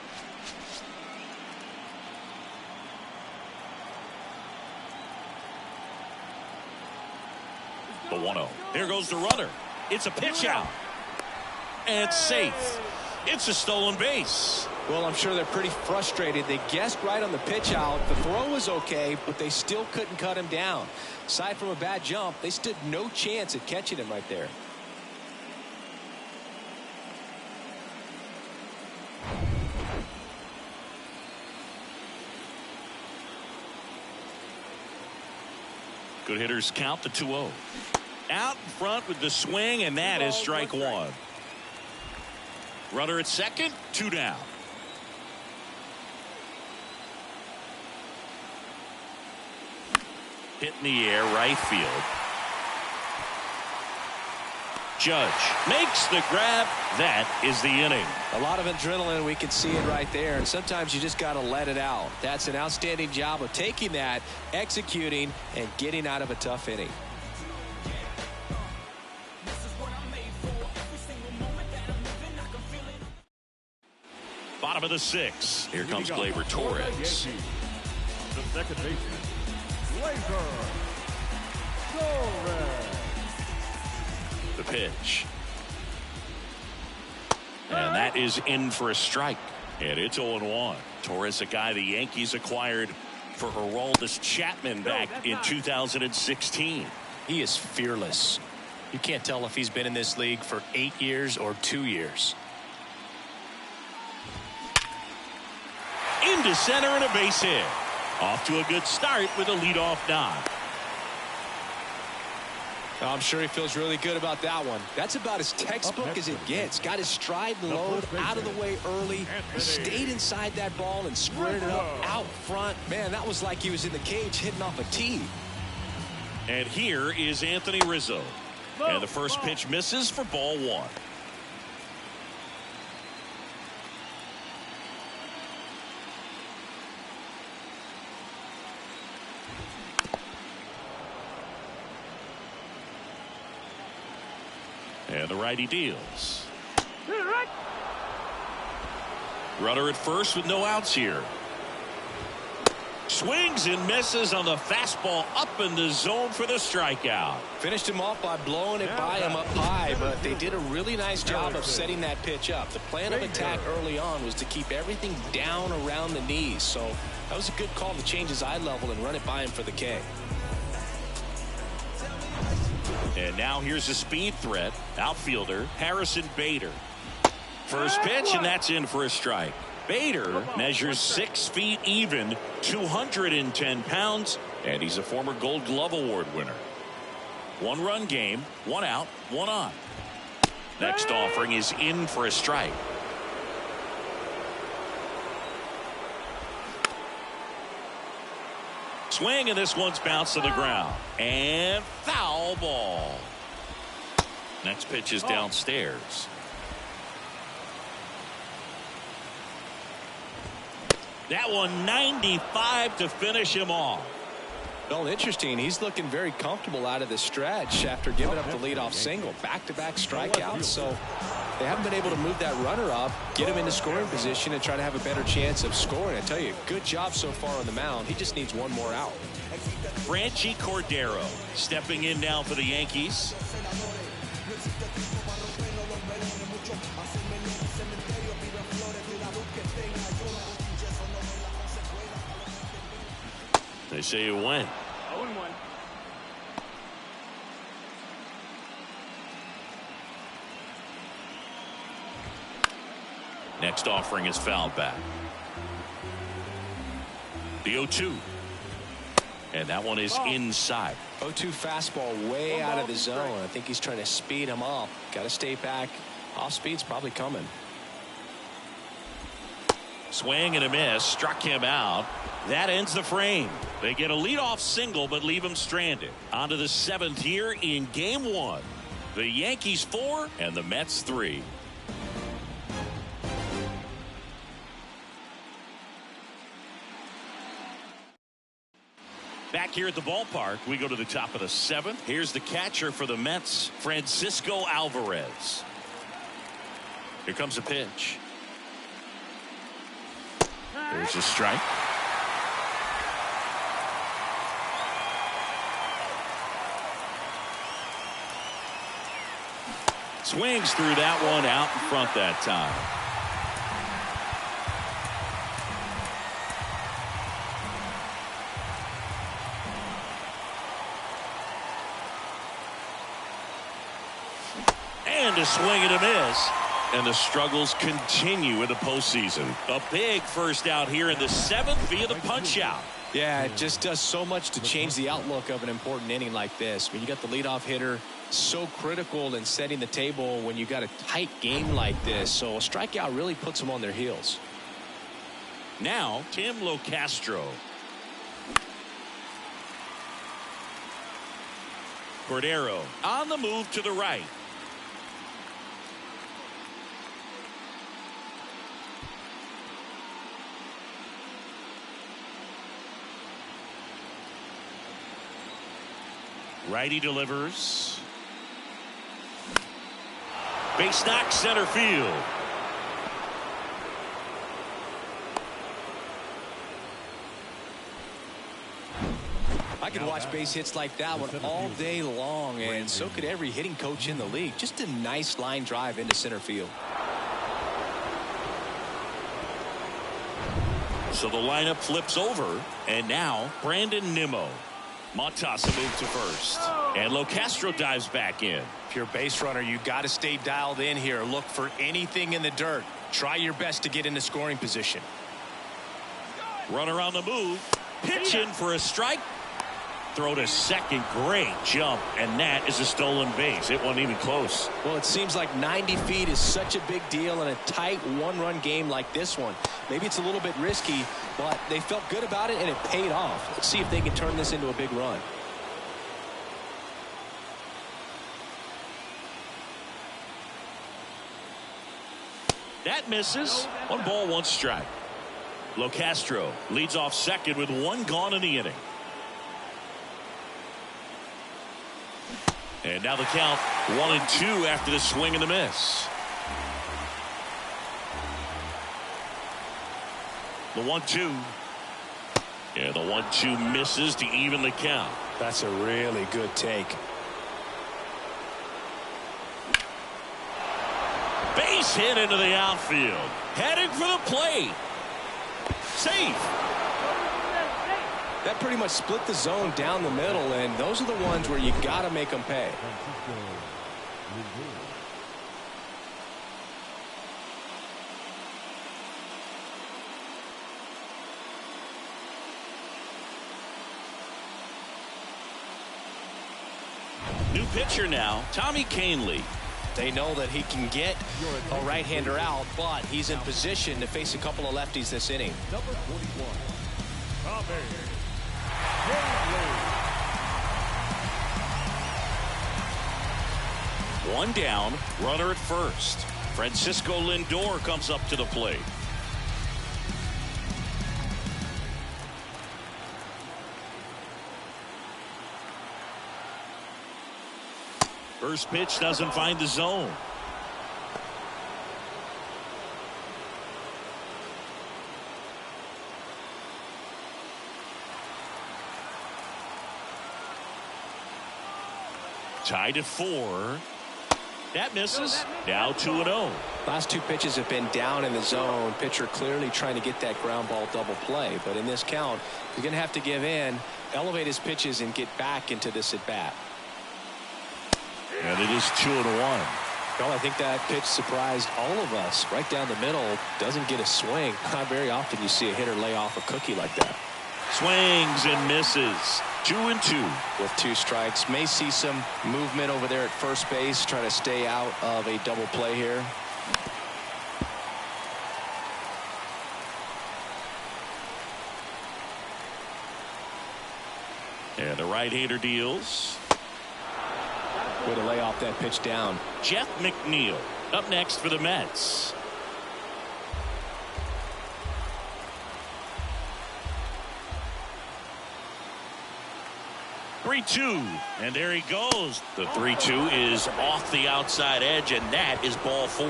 The 1-0. Here goes the runner. It's a pitch out. And safe. It's a stolen base. Well, I'm sure they're pretty frustrated. They guessed right on the pitch out. The throw was okay, but they still couldn't cut him down. Aside from a bad jump, they stood no chance at catching him right there. Good hitters count the 2-0. Out in front with the swing, and that is strike 1. Runner at second, 2 down. Hit in the air, right field. Judge makes the grab. That is the inning. A lot of adrenaline. We can see it right there. And sometimes you just got to let it out. That's an outstanding job of taking that, executing, and getting out of a tough inning. Bottom of the 6th. Here comes Gleyber Torres. The second baseman, Gleyber Torres. The pitch. And that is in for a strike. And it's 0-1. Torres, a guy the Yankees acquired for Aroldis Chapman back in 2016. He is fearless. You can't tell if he's been in this league for 8 years or 2 years. Into center and a base hit. Off to a good start with a leadoff knock. I'm sure he feels really good about that one. That's about as textbook as it gets. Got his stride and load out of the way early. Stayed inside that ball and squared it up out front. Man, that was like he was in the cage hitting off a tee. And here is Anthony Rizzo. And the first pitch misses for ball 1. And the righty deals. Runner at first with no outs here. Swings and misses on the fastball up in the zone for the strikeout. Finished him off by blowing it by him up high, but they did a really nice job of setting that pitch up. The plan of attack early on was to keep everything down around the knees, so that was a good call to change his eye level and run it by him for the K. And now here's a speed threat. Outfielder Harrison Bader. First pitch, and that's in for a strike. Bader measures 6 feet even, 210 pounds, and he's a former Gold Glove Award winner. 1-run game, 1 out, 1 on. Next offering is in for a strike. Swing, and this one's bounced to the ground. And foul ball. Next pitch is downstairs. That one 95 to finish him off. Well, interesting. He's looking very comfortable out of the stretch after giving up the leadoff single. Back-to-back strikeouts, so they haven't been able to move that runner up, get him into scoring position, and try to have a better chance of scoring. I tell you, good job so far on the mound. He just needs one more out. Franchi Cordero stepping in now for the Yankees. They say it went. 0-1. Next offering is fouled back. The 0-2. And that one is inside. 0-2 fastball way out of the zone. I think he's trying to speed him up. Got to stay back. Off speed's probably coming. Swing and a miss. Struck him out. That ends the frame. They get a leadoff single but leave him stranded. On to the 7th here in game 1. The Yankees 4 and the Mets 3. Back here at the ballpark, we go to the top of the 7th. Here's the catcher for the Mets, Francisco Alvarez. Here comes a pitch. There's a strike. Swings through that one out in front that time. And a swing and a miss. And the struggles continue in the postseason. A big first out here in the 7th via the punch out. Yeah, it just does so much to change the outlook of an important inning like this. I mean, you got the leadoff hitter, so critical in setting the table when you got a tight game like this. So a strikeout really puts them on their heels. Now, Tim Locastro. Cordero on the move to the right. Righty delivers. Base knock center field. I could watch base hits like that one all day long, and so could every hitting coach in the league. Just a nice line drive into center field. So the lineup flips over, and now Brandon Nimmo. Montas moved to first, and Locastro dives back in. If you're a base runner, you got to stay dialed in here. Look for anything in the dirt. Try your best to get into scoring position. Runner on the move, pitching for a strike. Throw to second, great jump, and that is a stolen base. It wasn't even close. Well, it seems like 90 feet is such a big deal in a tight one-run game like this one. Maybe it's a little bit risky, but they felt good about it, and it paid off. Let's see if they can turn this into a big run. That misses. 1 ball, 1 strike. Locastro leads off second with 1 gone in the inning. And now the count 1-2 after the swing and the miss. The 1-2. Yeah, the 1-2 misses to even the count. That's a really good take. Base hit into the outfield. Heading for the plate. Safe. That pretty much split the zone down the middle, and those are the ones where you got to make them pay. New pitcher now, Tommy Kahnle. They know that he can get a right-hander out, but he's in position to face a couple of lefties this inning. Number 41, Tommy Kahnle. 1 down, runner at first. Francisco Lindor comes up to the plate. First pitch doesn't find the zone. Tied at 4. That misses. Now 2-0. Last 2 pitches have been down in the zone. Pitcher clearly trying to get that ground ball double play. But in this count, he's going to have to give in, elevate his pitches, and get back into this at bat. And it is 2-1. Well, I think that pitch surprised all of us. Right down the middle, doesn't get a swing. Not very often you see a hitter lay off a cookie like that. Swings and misses. 2-2. With 2 strikes, may see some movement over there at first base, trying to stay out of a double play here. And the right-hander deals. Way to lay off that pitch down. Jeff McNeil up next for the Mets. Three-two, and there he goes. The 3-2 is off the outside edge, and that is ball 4.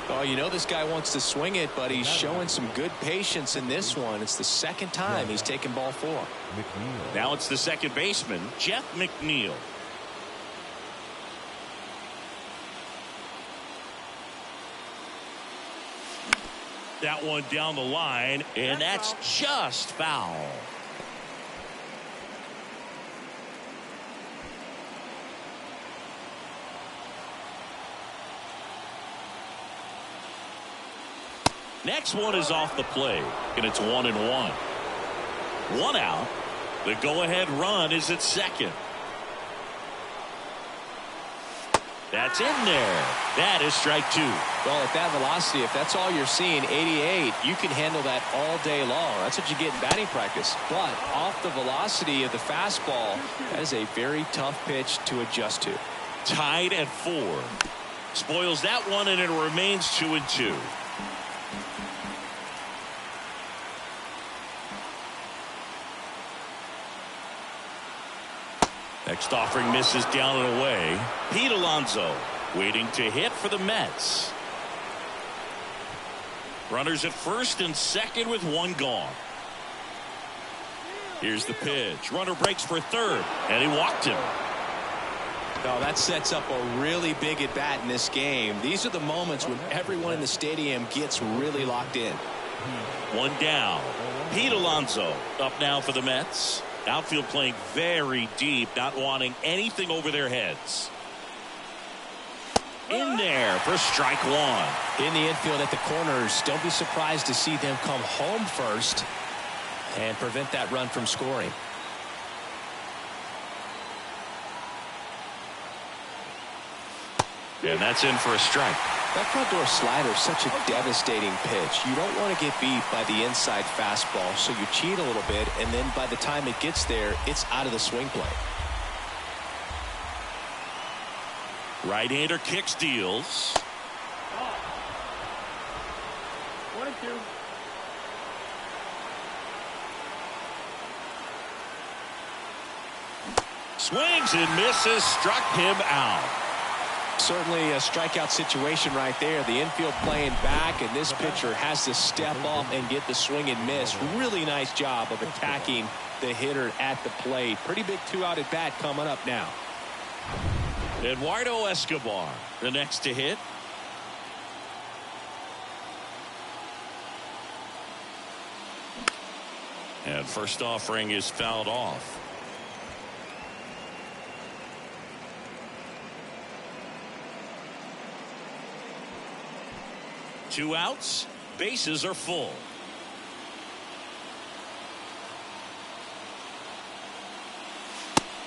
Oh, you know this guy wants to swing it, but he's showing some good patience in this one. It's the second time he's taken ball 4. Now it's the second baseman, Jeff McNeil. That one down the line, and that's just foul. Next one is off the play, and it's 1-1. 1 out. The go-ahead run is at second. That's in there. That is strike 2. Well, at that velocity, if that's all you're seeing, 88, you can handle that all day long. That's what you get in batting practice. But off the velocity of the fastball, that is a very tough pitch to adjust to. Tied at 4. Spoils that one, and it remains 2-2. Next offering misses down and away. Pete Alonso waiting to hit for the Mets. Runners at first and second with 1 gone. Here's the pitch. Runner breaks for third, and he walked him. Now that sets up a really big at bat in this game. These are the moments when everyone in the stadium gets really locked in. One down. Pete Alonso up now for the Mets. Outfield playing very deep, not wanting anything over their heads. In there for strike one. In the infield at the corners, don't be surprised to see them come home first and prevent that run from scoring. And that's in for a strike. That front door slider is such a devastating pitch. You don't want to get beat by the inside fastball, so you cheat a little bit, and then by the time it gets there, it's out of the swing plane. Right-hander kicks, deals. 1-2. Swings and misses, struck him out. Certainly a strikeout situation right there. The infield playing back, and this pitcher has to step up and get the swing and miss. Really nice job of attacking the hitter at the plate. Pretty big two-out at bat coming up now. Eduardo Escobar, the next to hit. And first offering is fouled off. Two outs, bases are full.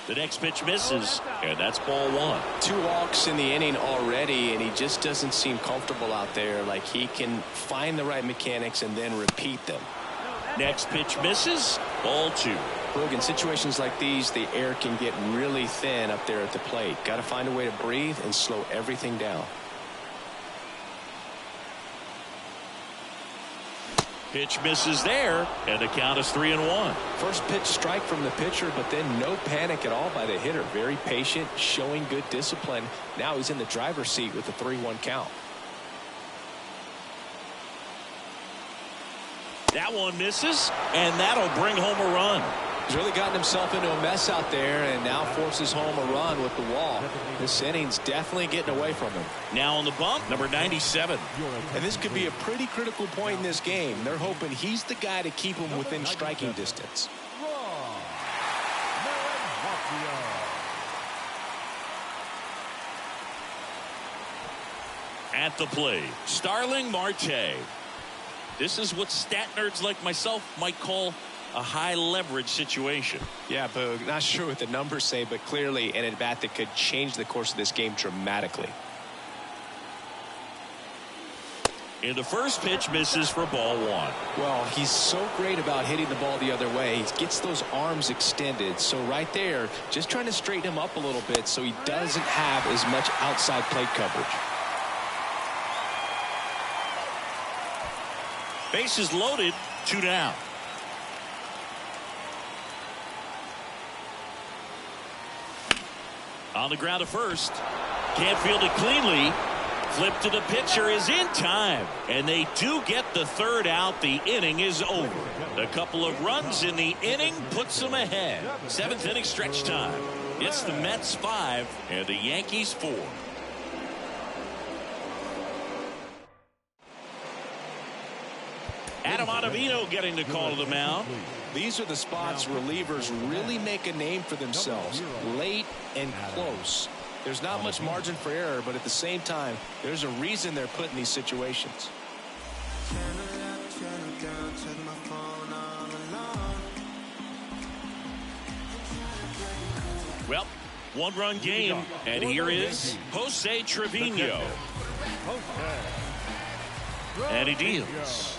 The next pitch misses, and that's ball one. 2 walks in the inning already, and he just doesn't seem comfortable out there. Like he can find the right mechanics and then repeat them. Next pitch misses, ball 2. Look, in situations like these, the air can get really thin up there at the plate. Got to find a way to breathe and slow everything down. Pitch misses there, and the count is 3-1. First pitch strike from the pitcher, but then no panic at all by the hitter. Very patient, showing good discipline. Now he's in the driver's seat with the 3-1 count. That one misses, and that'll bring home a run. He's really gotten himself into a mess out there and now forces home a run with the wall. This inning's definitely getting away from him. Now on the bump, number 97. And this could be a pretty critical point in this game. They're hoping he's the guy to keep him within striking distance. At the plate, Starling Marte. This is what stat nerds like myself might call a high leverage situation. Yeah, Boog, not sure what the numbers say, but clearly an at bat that could change the course of this game dramatically. And the first pitch misses for ball 1. Well, he's so great about hitting the ball the other way. He gets those arms extended. So right there, just trying to straighten him up a little bit so he doesn't have as much outside plate coverage. Bases loaded, 2 down. On the ground to first. Can't field it cleanly. Flip to the pitcher is in time. And they do get the third out. The inning is over. A couple of runs in the inning puts them ahead. 7th inning stretch time. It's the Mets 5 and the Yankees 4. Adam Ottavino getting the call to the mound. These are the spots relievers really make a name for themselves. Late and close. There's not much margin for error, but at the same time, there's a reason they're put in these situations. Well, 1-run game, and here is Jose Trevino. And he deals.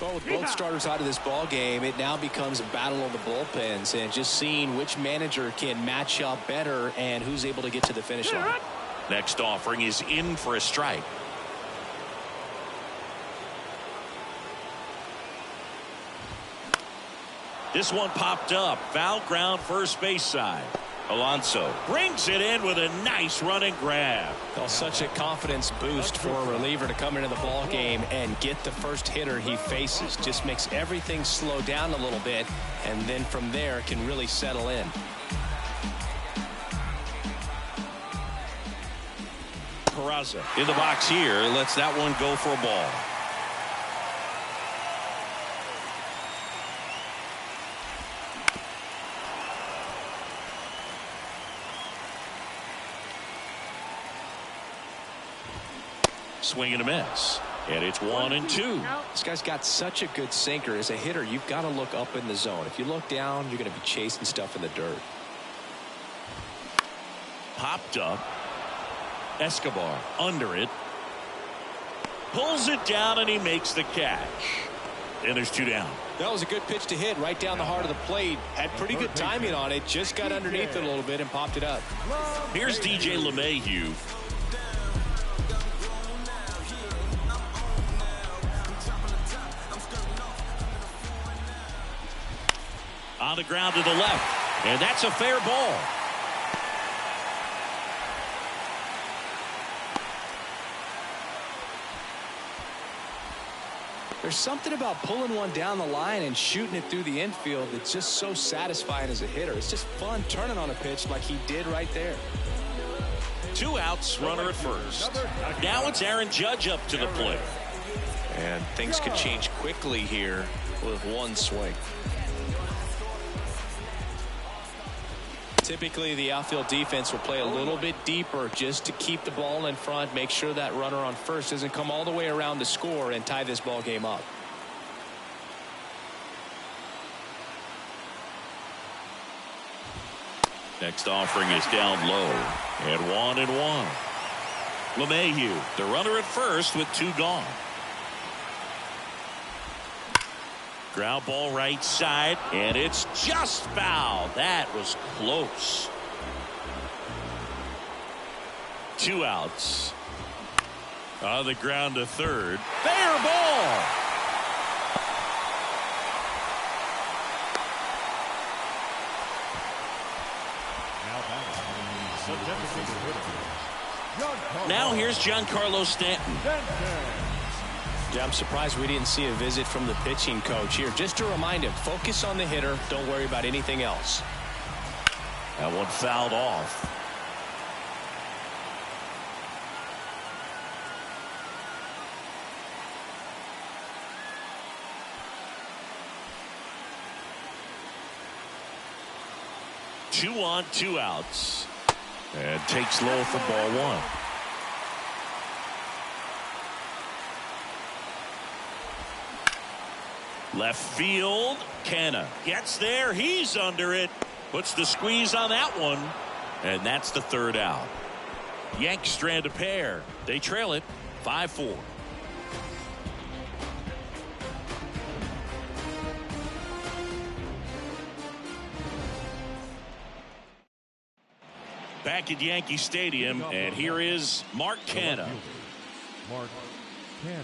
Well, with both starters out of this ball game, it now becomes a battle of the bullpens and just seeing which manager can match up better and who's able to get to the finish line. Next offering is in for a strike. This one popped up. Foul ground first base side. Alonso brings it in with a nice running grab. Well, such a confidence boost for a reliever to come into the ball game and get the first hitter he faces. Just makes everything slow down a little bit, and then from there can really settle in. Peraza in the box here, lets that one go for a ball. Swing and a miss. And it's 1-2. This guy's got such a good sinker. As a hitter, you've got to look up in the zone. If you look down, you're going to be chasing stuff in the dirt. Popped up. Escobar under it. Pulls it down and he makes the catch. And there's 2 down. That was a good pitch to hit right down the heart of the plate. Had pretty good timing on it. Just got underneath it a little bit and popped it up. Here's DJ LeMahieu. On the ground to the left. And that's a fair ball. There's something about pulling one down the line and shooting it through the infield that's just so satisfying as a hitter. It's just fun turning on a pitch like he did right there. 2 outs, runner at first. Now it's Aaron Judge up to the plate. And things could change quickly here with one swing. Typically, the outfield defense will play a little bit deeper just to keep the ball in front, make sure that runner on first doesn't come all the way around to score and tie this ball game up. Next offering is down low. And 1-1. LeMahieu, the runner at first with 2 gone. Ground ball right side, and it's just foul. That was close. 2 outs. On the ground to third. Fair ball. Now here's Giancarlo Stanton. Yeah, I'm surprised we didn't see a visit from the pitching coach here. Just to remind him, focus on the hitter. Don't worry about anything else. That one fouled off. Two on, 2 outs. And takes low for ball 1. Left field, Canna gets there. He's under it. Puts the squeeze on that one. And that's the 3rd out. Yanks strand a pair. They trail it 5-4. Back at Yankee Stadium, and here is Mark Canna. Mark Canna.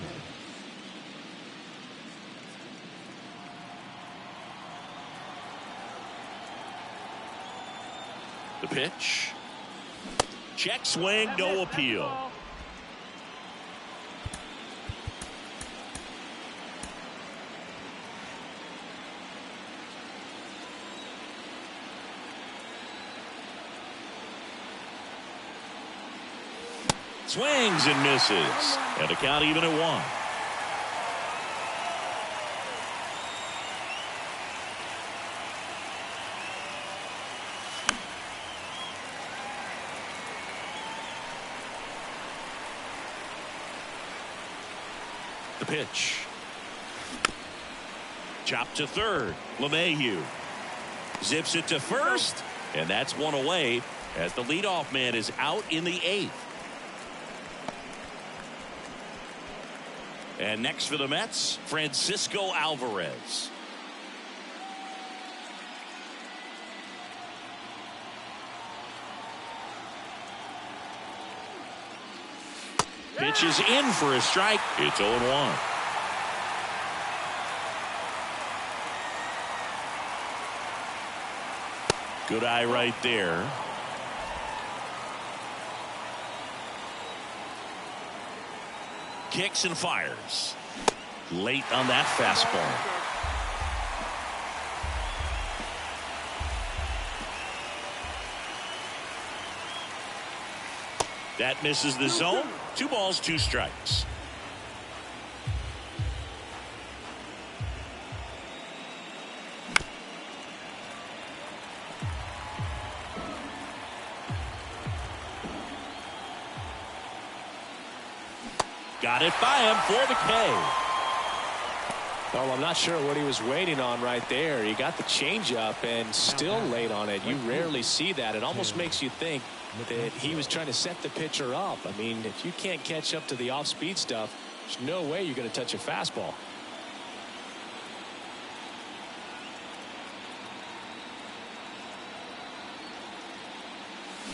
The pitch. Check swing, no appeal. Swings and misses. And the count even at 1. The pitch. Chopped to third. LeMahieu zips it to first, and that's one away as the leadoff man is out in the 8th. And next for the Mets, Francisco Alvarez. Pitch is in for a strike. It's 0-1. Good eye right there. Kicks and fires. Late on that fastball. That misses the zone. 2 balls, 2 strikes. Got it by him for the K. Well, I'm not sure what he was waiting on right there. He got the changeup and still late on it. You rarely see that. It almost makes you think that he was trying to set the pitcher up. I mean, if you can't catch up to the off-speed stuff, there's no way you're going to touch a fastball.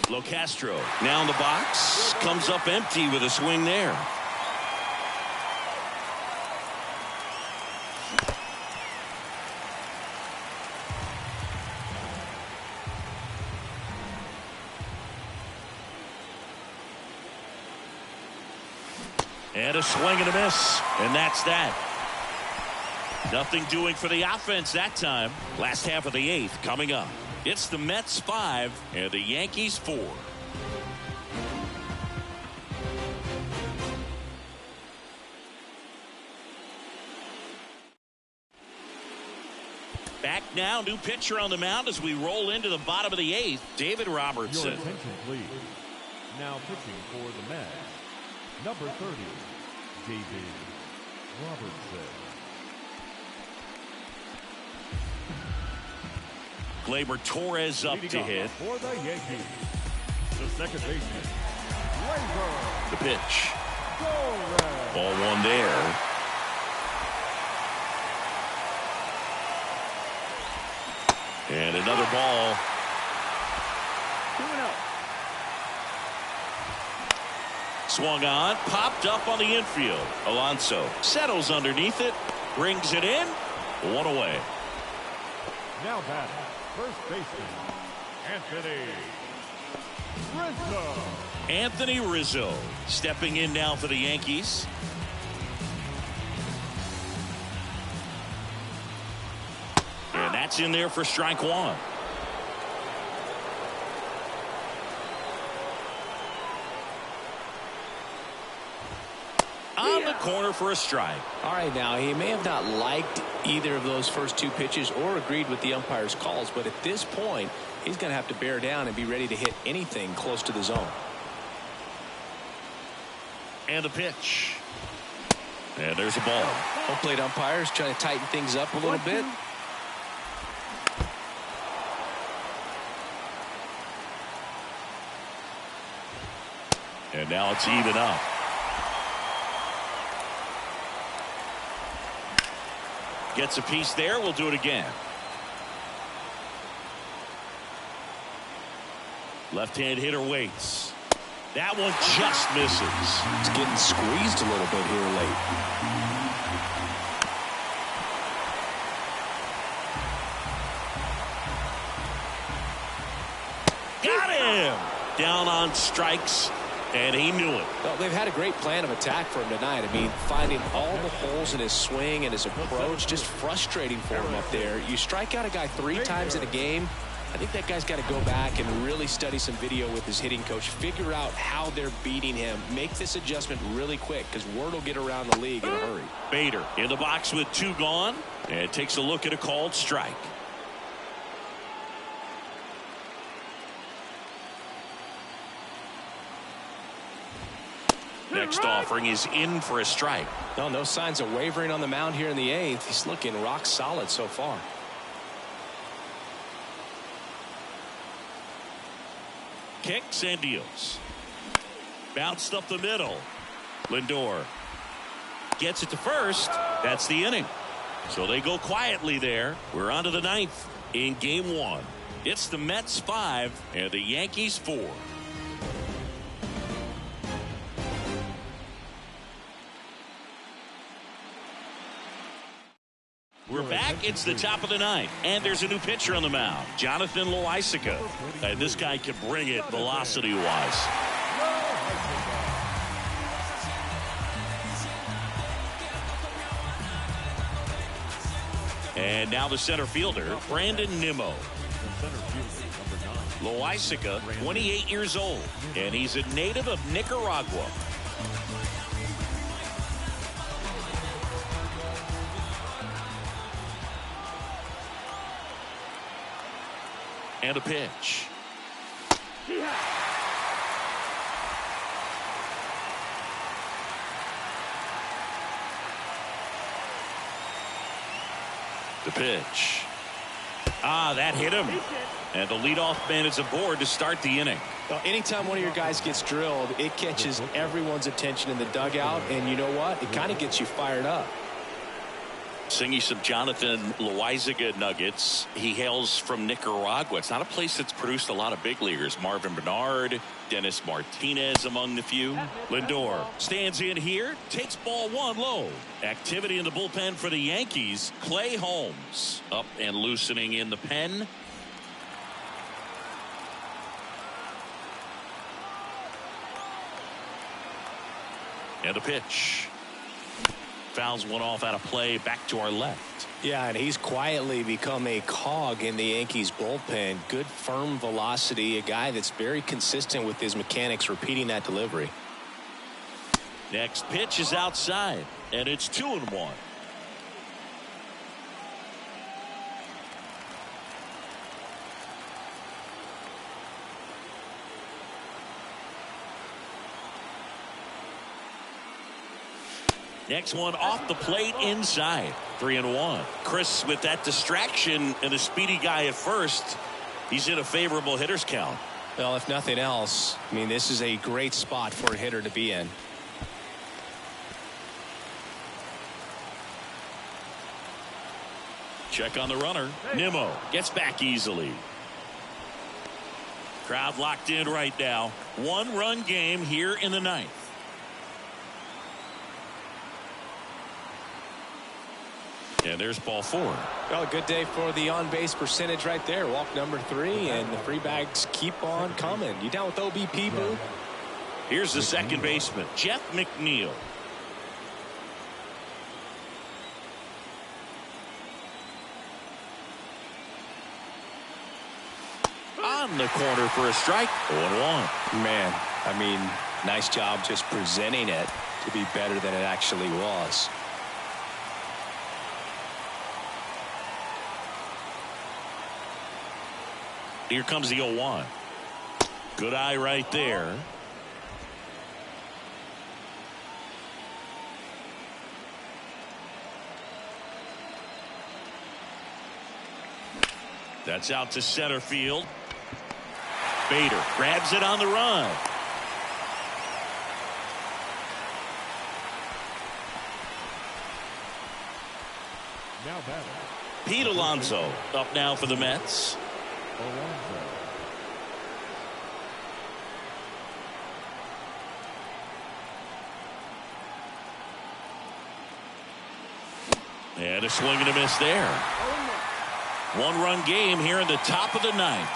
Locastro now in the box. Comes up empty with a swing there. And a swing and a miss. And that's that. Nothing doing for the offense that time. Last half of the 8th coming up. It's the Mets 5 and the Yankees 4. Back now, new pitcher on the mound as we roll into the bottom of the 8th. David Robertson. Your attention, please. Now pitching for the Mets, number 30, David Robertson. Gleyber Torres up to hit. For the Yankees, the second baseman, Gleyber. The pitch. Torres. Ball 1 there. And another ball. 2-0. Swung on, popped up on the infield. Alonso settles underneath it, brings it in, 1 away. Now batting, first baseman, Anthony Rizzo. Anthony Rizzo stepping in now for the Yankees. And that's in there for strike 1. On the corner for a strike. All right, now, he may have not liked either of those first 2 pitches or agreed with the umpire's calls, but at this point, he's going to have to bear down and be ready to hit anything close to the zone. And the pitch. And there's a ball. Home plate umpires trying to tighten things up a little bit. And now it's even up. Gets a piece there. We'll do it again. Left-hand hitter waits. That one just misses. It's getting squeezed a little bit here late. Got him! Down on strikes, and he knew it. Well, they've had a great plan of attack for him tonight. I mean, finding all the holes in his swing and his approach, just frustrating for him up there. You strike out a guy 3 times in a game, I think that guy's got to go back and really study some video with his hitting coach, figure out how they're beating him, make this adjustment really quick, because word will get around the league in a hurry. Bader in the box with 2 gone, and takes a look at a called strike. Next offering is in for a strike. No signs of wavering on the mound here in the 8th. He's looking rock solid so far. Kicks and deals. Bounced up the middle. Lindor gets it to first. That's the inning. So they go quietly there. We're on to the 9th in game 1. It's the Mets 5 and the Yankees 4. We're back. It's the top of the ninth, and there's a new pitcher on the mound, Jonathan Loaisiga. And this guy can bring it velocity-wise. And now the center fielder, Brandon Nimmo. Loaisiga, 28 years old, and he's a native of Nicaragua. And a pitch. The pitch. That hit him. And the leadoff man is aboard to start the inning. Well, anytime one of your guys gets drilled, it catches everyone's attention in the dugout. And you know what? It kind of gets you fired up. Singing some Jonathan Loaisiga nuggets. He hails from Nicaragua. It's not a place that's produced a lot of big leaguers. Marvin Bernard, Dennis Martinez among the few. Lindor stands in here, takes ball one low. Activity in the bullpen for the Yankees. Clay Holmes up and loosening in the pen. And a pitch. Fouls one off out of play, back to our left. Yeah, and he's quietly become a cog in the Yankees bullpen. Good firm velocity, a guy that's very consistent with his mechanics, repeating that delivery. Next pitch is outside, and it's 2-1. Next one off the plate inside. 3-1. Chris, with that distraction and a speedy guy at first, he's in a favorable hitter's count. Well, if nothing else, I mean, this is a great spot for a hitter to be in. Check on the runner. Nimmo gets back easily. Crowd locked in right now. One-run game here in the ninth. And there's ball four. Well, a good day for the on-base percentage right there. Walk number 3, and the free bags keep on coming. You down with OBP, Boo? Here's the second baseman, Jeff McNeil. On the corner for a strike. 0-1. Man, I mean, nice job just presenting it to be better than it actually was. Here comes the 0-1. Good eye right there. That's out to center field. Bader grabs it on the run. Now batting. Pete Alonso up now for the Mets. And a swing and a miss there. One-run game here in the top of the ninth.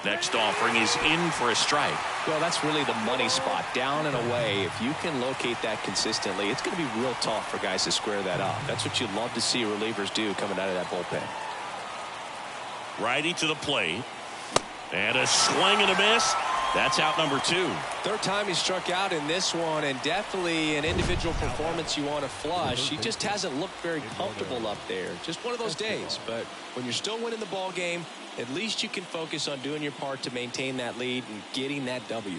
Next offering is in for a strike. Well, that's really the money spot, down and away. If you can locate that consistently, it's going to be real tough for guys to square that up. That's what you'd love to see relievers do coming out of that bullpen. Righty to the plate. And a swing and a miss. That's out number 2. Third time he struck out in this one, and definitely an individual performance you want to flush. He just hasn't looked very comfortable up there. Just one of those days. But when you're still winning the ball game, at least you can focus on doing your part to maintain that lead and getting that W.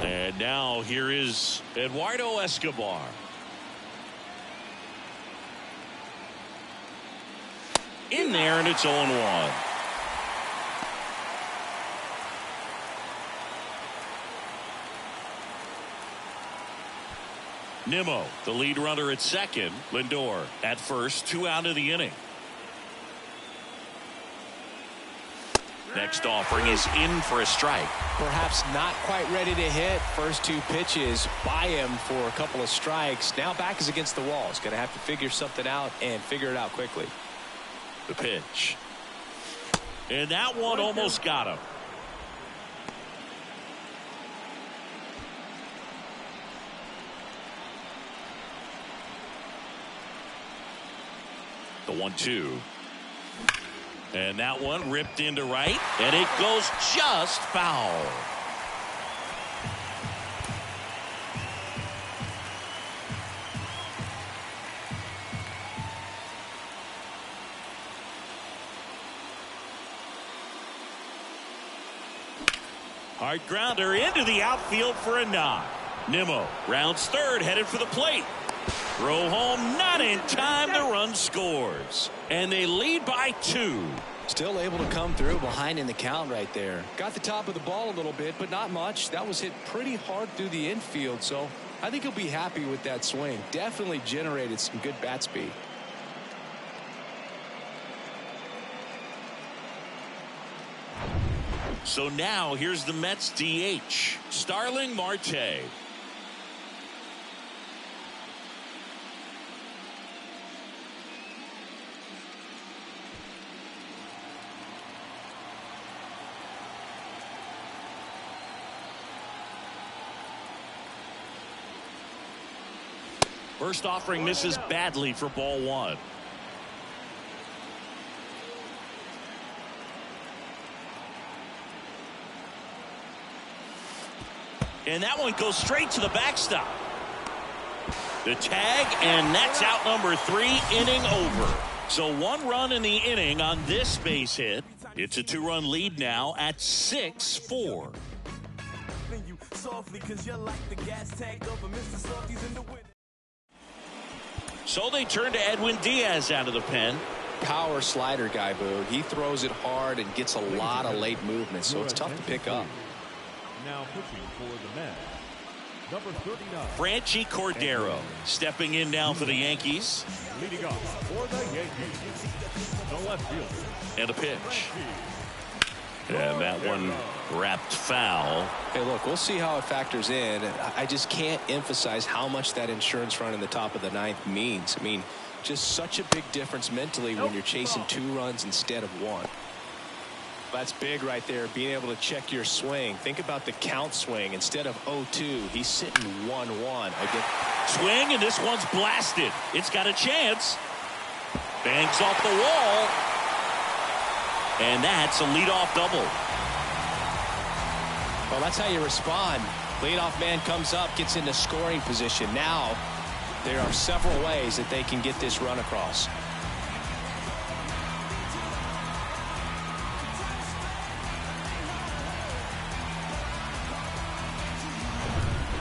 And now here is Eduardo Escobar. In there, and it's 0-1. Nimmo, the lead runner at second. Lindor at first, 2 out of the inning. Next offering is in for a strike. Perhaps not quite ready to hit. First two pitches by him for a couple of strikes. Now back is against the wall. He's going to have to figure something out and figure it out quickly. The pitch. And that one almost got him. The 1-2. And that one ripped into right, and it goes just foul. Hard grounder into the outfield for a knock. Nimmo rounds third, headed for the plate. Throw home, not in time. The run scores. And they lead by 2. Still able to come through behind in the count right there. Got the top of the ball a little bit, but not much. That was hit pretty hard through the infield, so I think he'll be happy with that swing. Definitely generated some good bat speed. So now here's the Mets DH, Starling Marte. First offering misses badly for ball 1. And that one goes straight to the backstop. The tag, and that's out number 3, inning over. So 1 run in the inning on this base hit. It's a 2-run lead now at 6-4. So they turn to Edwin Diaz out of the pen. Power slider guy, Boog. He throws it hard and gets a lot of late movement, so it's tough to pick up. Now pitching for the Mets, number 39. Franchi Cordero stepping in now for the Yankees. Leading off for the Yankees, the left fielder. And a pitch. And that one wrapped foul. Hey, look, we'll see how it factors in. I just can't emphasize how much that insurance run in the top of the 9th means. I mean, just such a big difference mentally when you're chasing 2 runs instead of 1. That's big right there, being able to check your swing. Think about the count swing. Instead of 0-2, he's sitting 1-1 again. Swing, and this one's blasted. It's got a chance. Bangs off the wall. And that's a leadoff double. Well, that's how you respond. Leadoff man comes up, gets into scoring position. Now, there are several ways that they can get this run across.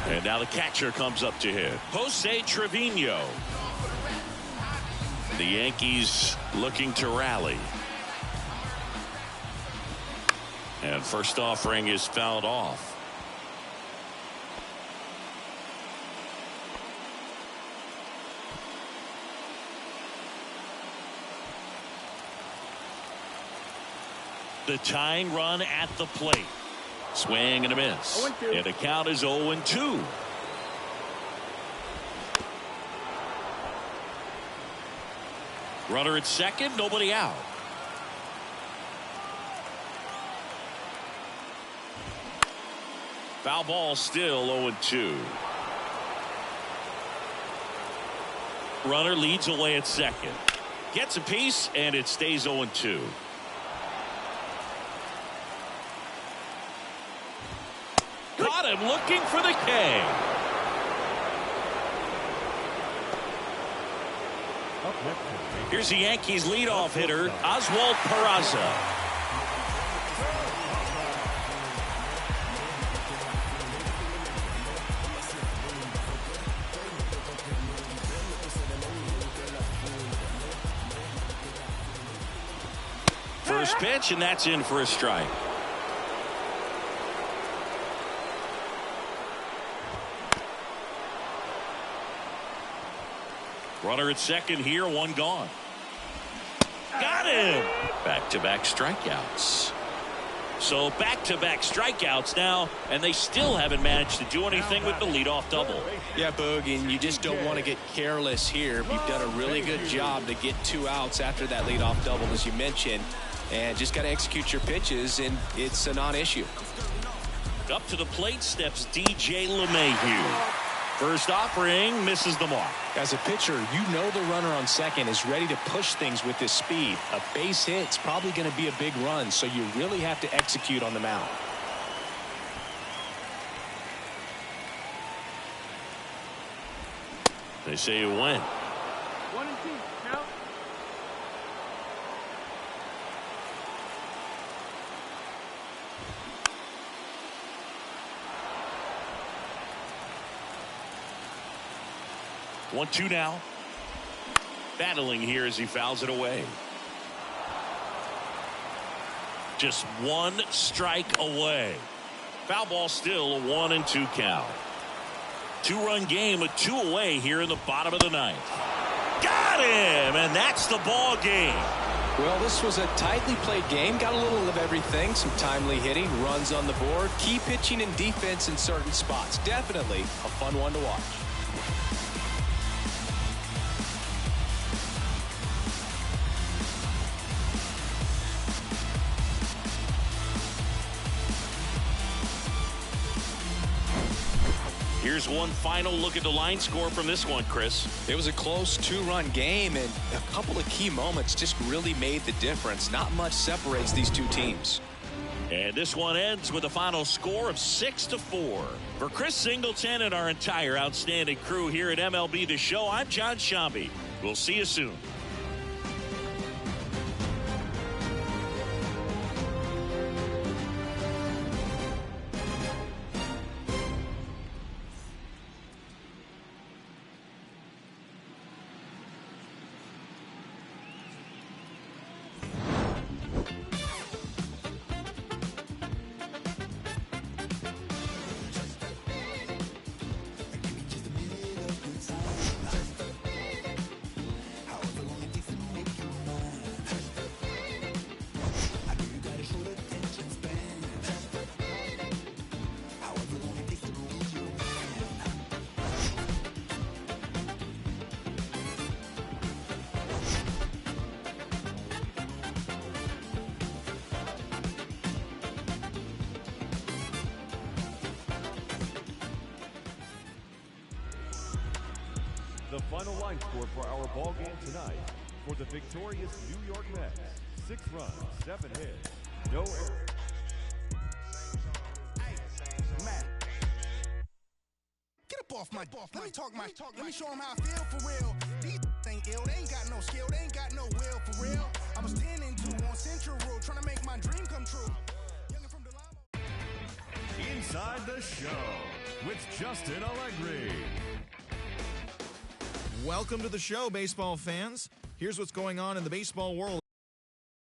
And now the catcher comes up to hit. Jose Trevino. The Yankees looking to rally. And first offering is fouled off. The tying run at the plate. Swing and a miss. And the count is 0-2. Runner at second, nobody out. Foul ball, still 0-2. Runner leads away at second. Gets a piece, and it stays 0-2. Caught him looking for the K. Here's the Yankees leadoff hitter, Oswald Peraza. First pitch, and that's in for a strike. Runner at second here, one gone. Got him. Back-to-back strikeouts. So back-to-back strikeouts now, and they still haven't managed to do anything with the leadoff double. Yeah, Boog, and you just don't want to get careless here. You've done a really good job to get 2 outs after that leadoff double, as you mentioned, and just got to execute your pitches, and it's a non-issue. Up to the plate steps DJ LeMahieu. First offering misses the mark. As a pitcher, you know the runner on second is ready to push things with his speed. A base hit's probably going to be a big run, so you really have to execute on the mound. They say you win. 1 and 2. Count. 1-2 now. Battling here as he fouls it away. Just 1 strike away. Foul ball still, a 1-2 count. 2-run game with 2 away here in the bottom of the 9th. Got him, and that's the ball game. Well, this was a tightly played game. Got a little of everything. Some timely hitting, runs on the board, key pitching and defense in certain spots. Definitely a fun one to watch. Here's one final look at the line score from this one, Chris. It was a close 2-run game, and a couple of key moments just really made the difference. Not much separates these 2 teams. And this one ends with a final score of 6-4. For Chris Singleton and our entire outstanding crew here at MLB The Show, I'm John Shambi. We'll see you soon. The final line score for our ball game tonight. For the victorious New York Mets, 6 runs, 7 hits, no errors. Get up off my. Let me talk my. Let me show them how I feel for real. These ain't ill. They ain't got no skill. They ain't got no will for real. I was 10 and 2 on Central Road, trying to make my dream come true. Inside the Show with Justin Allegri. Welcome to the show, baseball fans. Here's what's going on in the baseball world.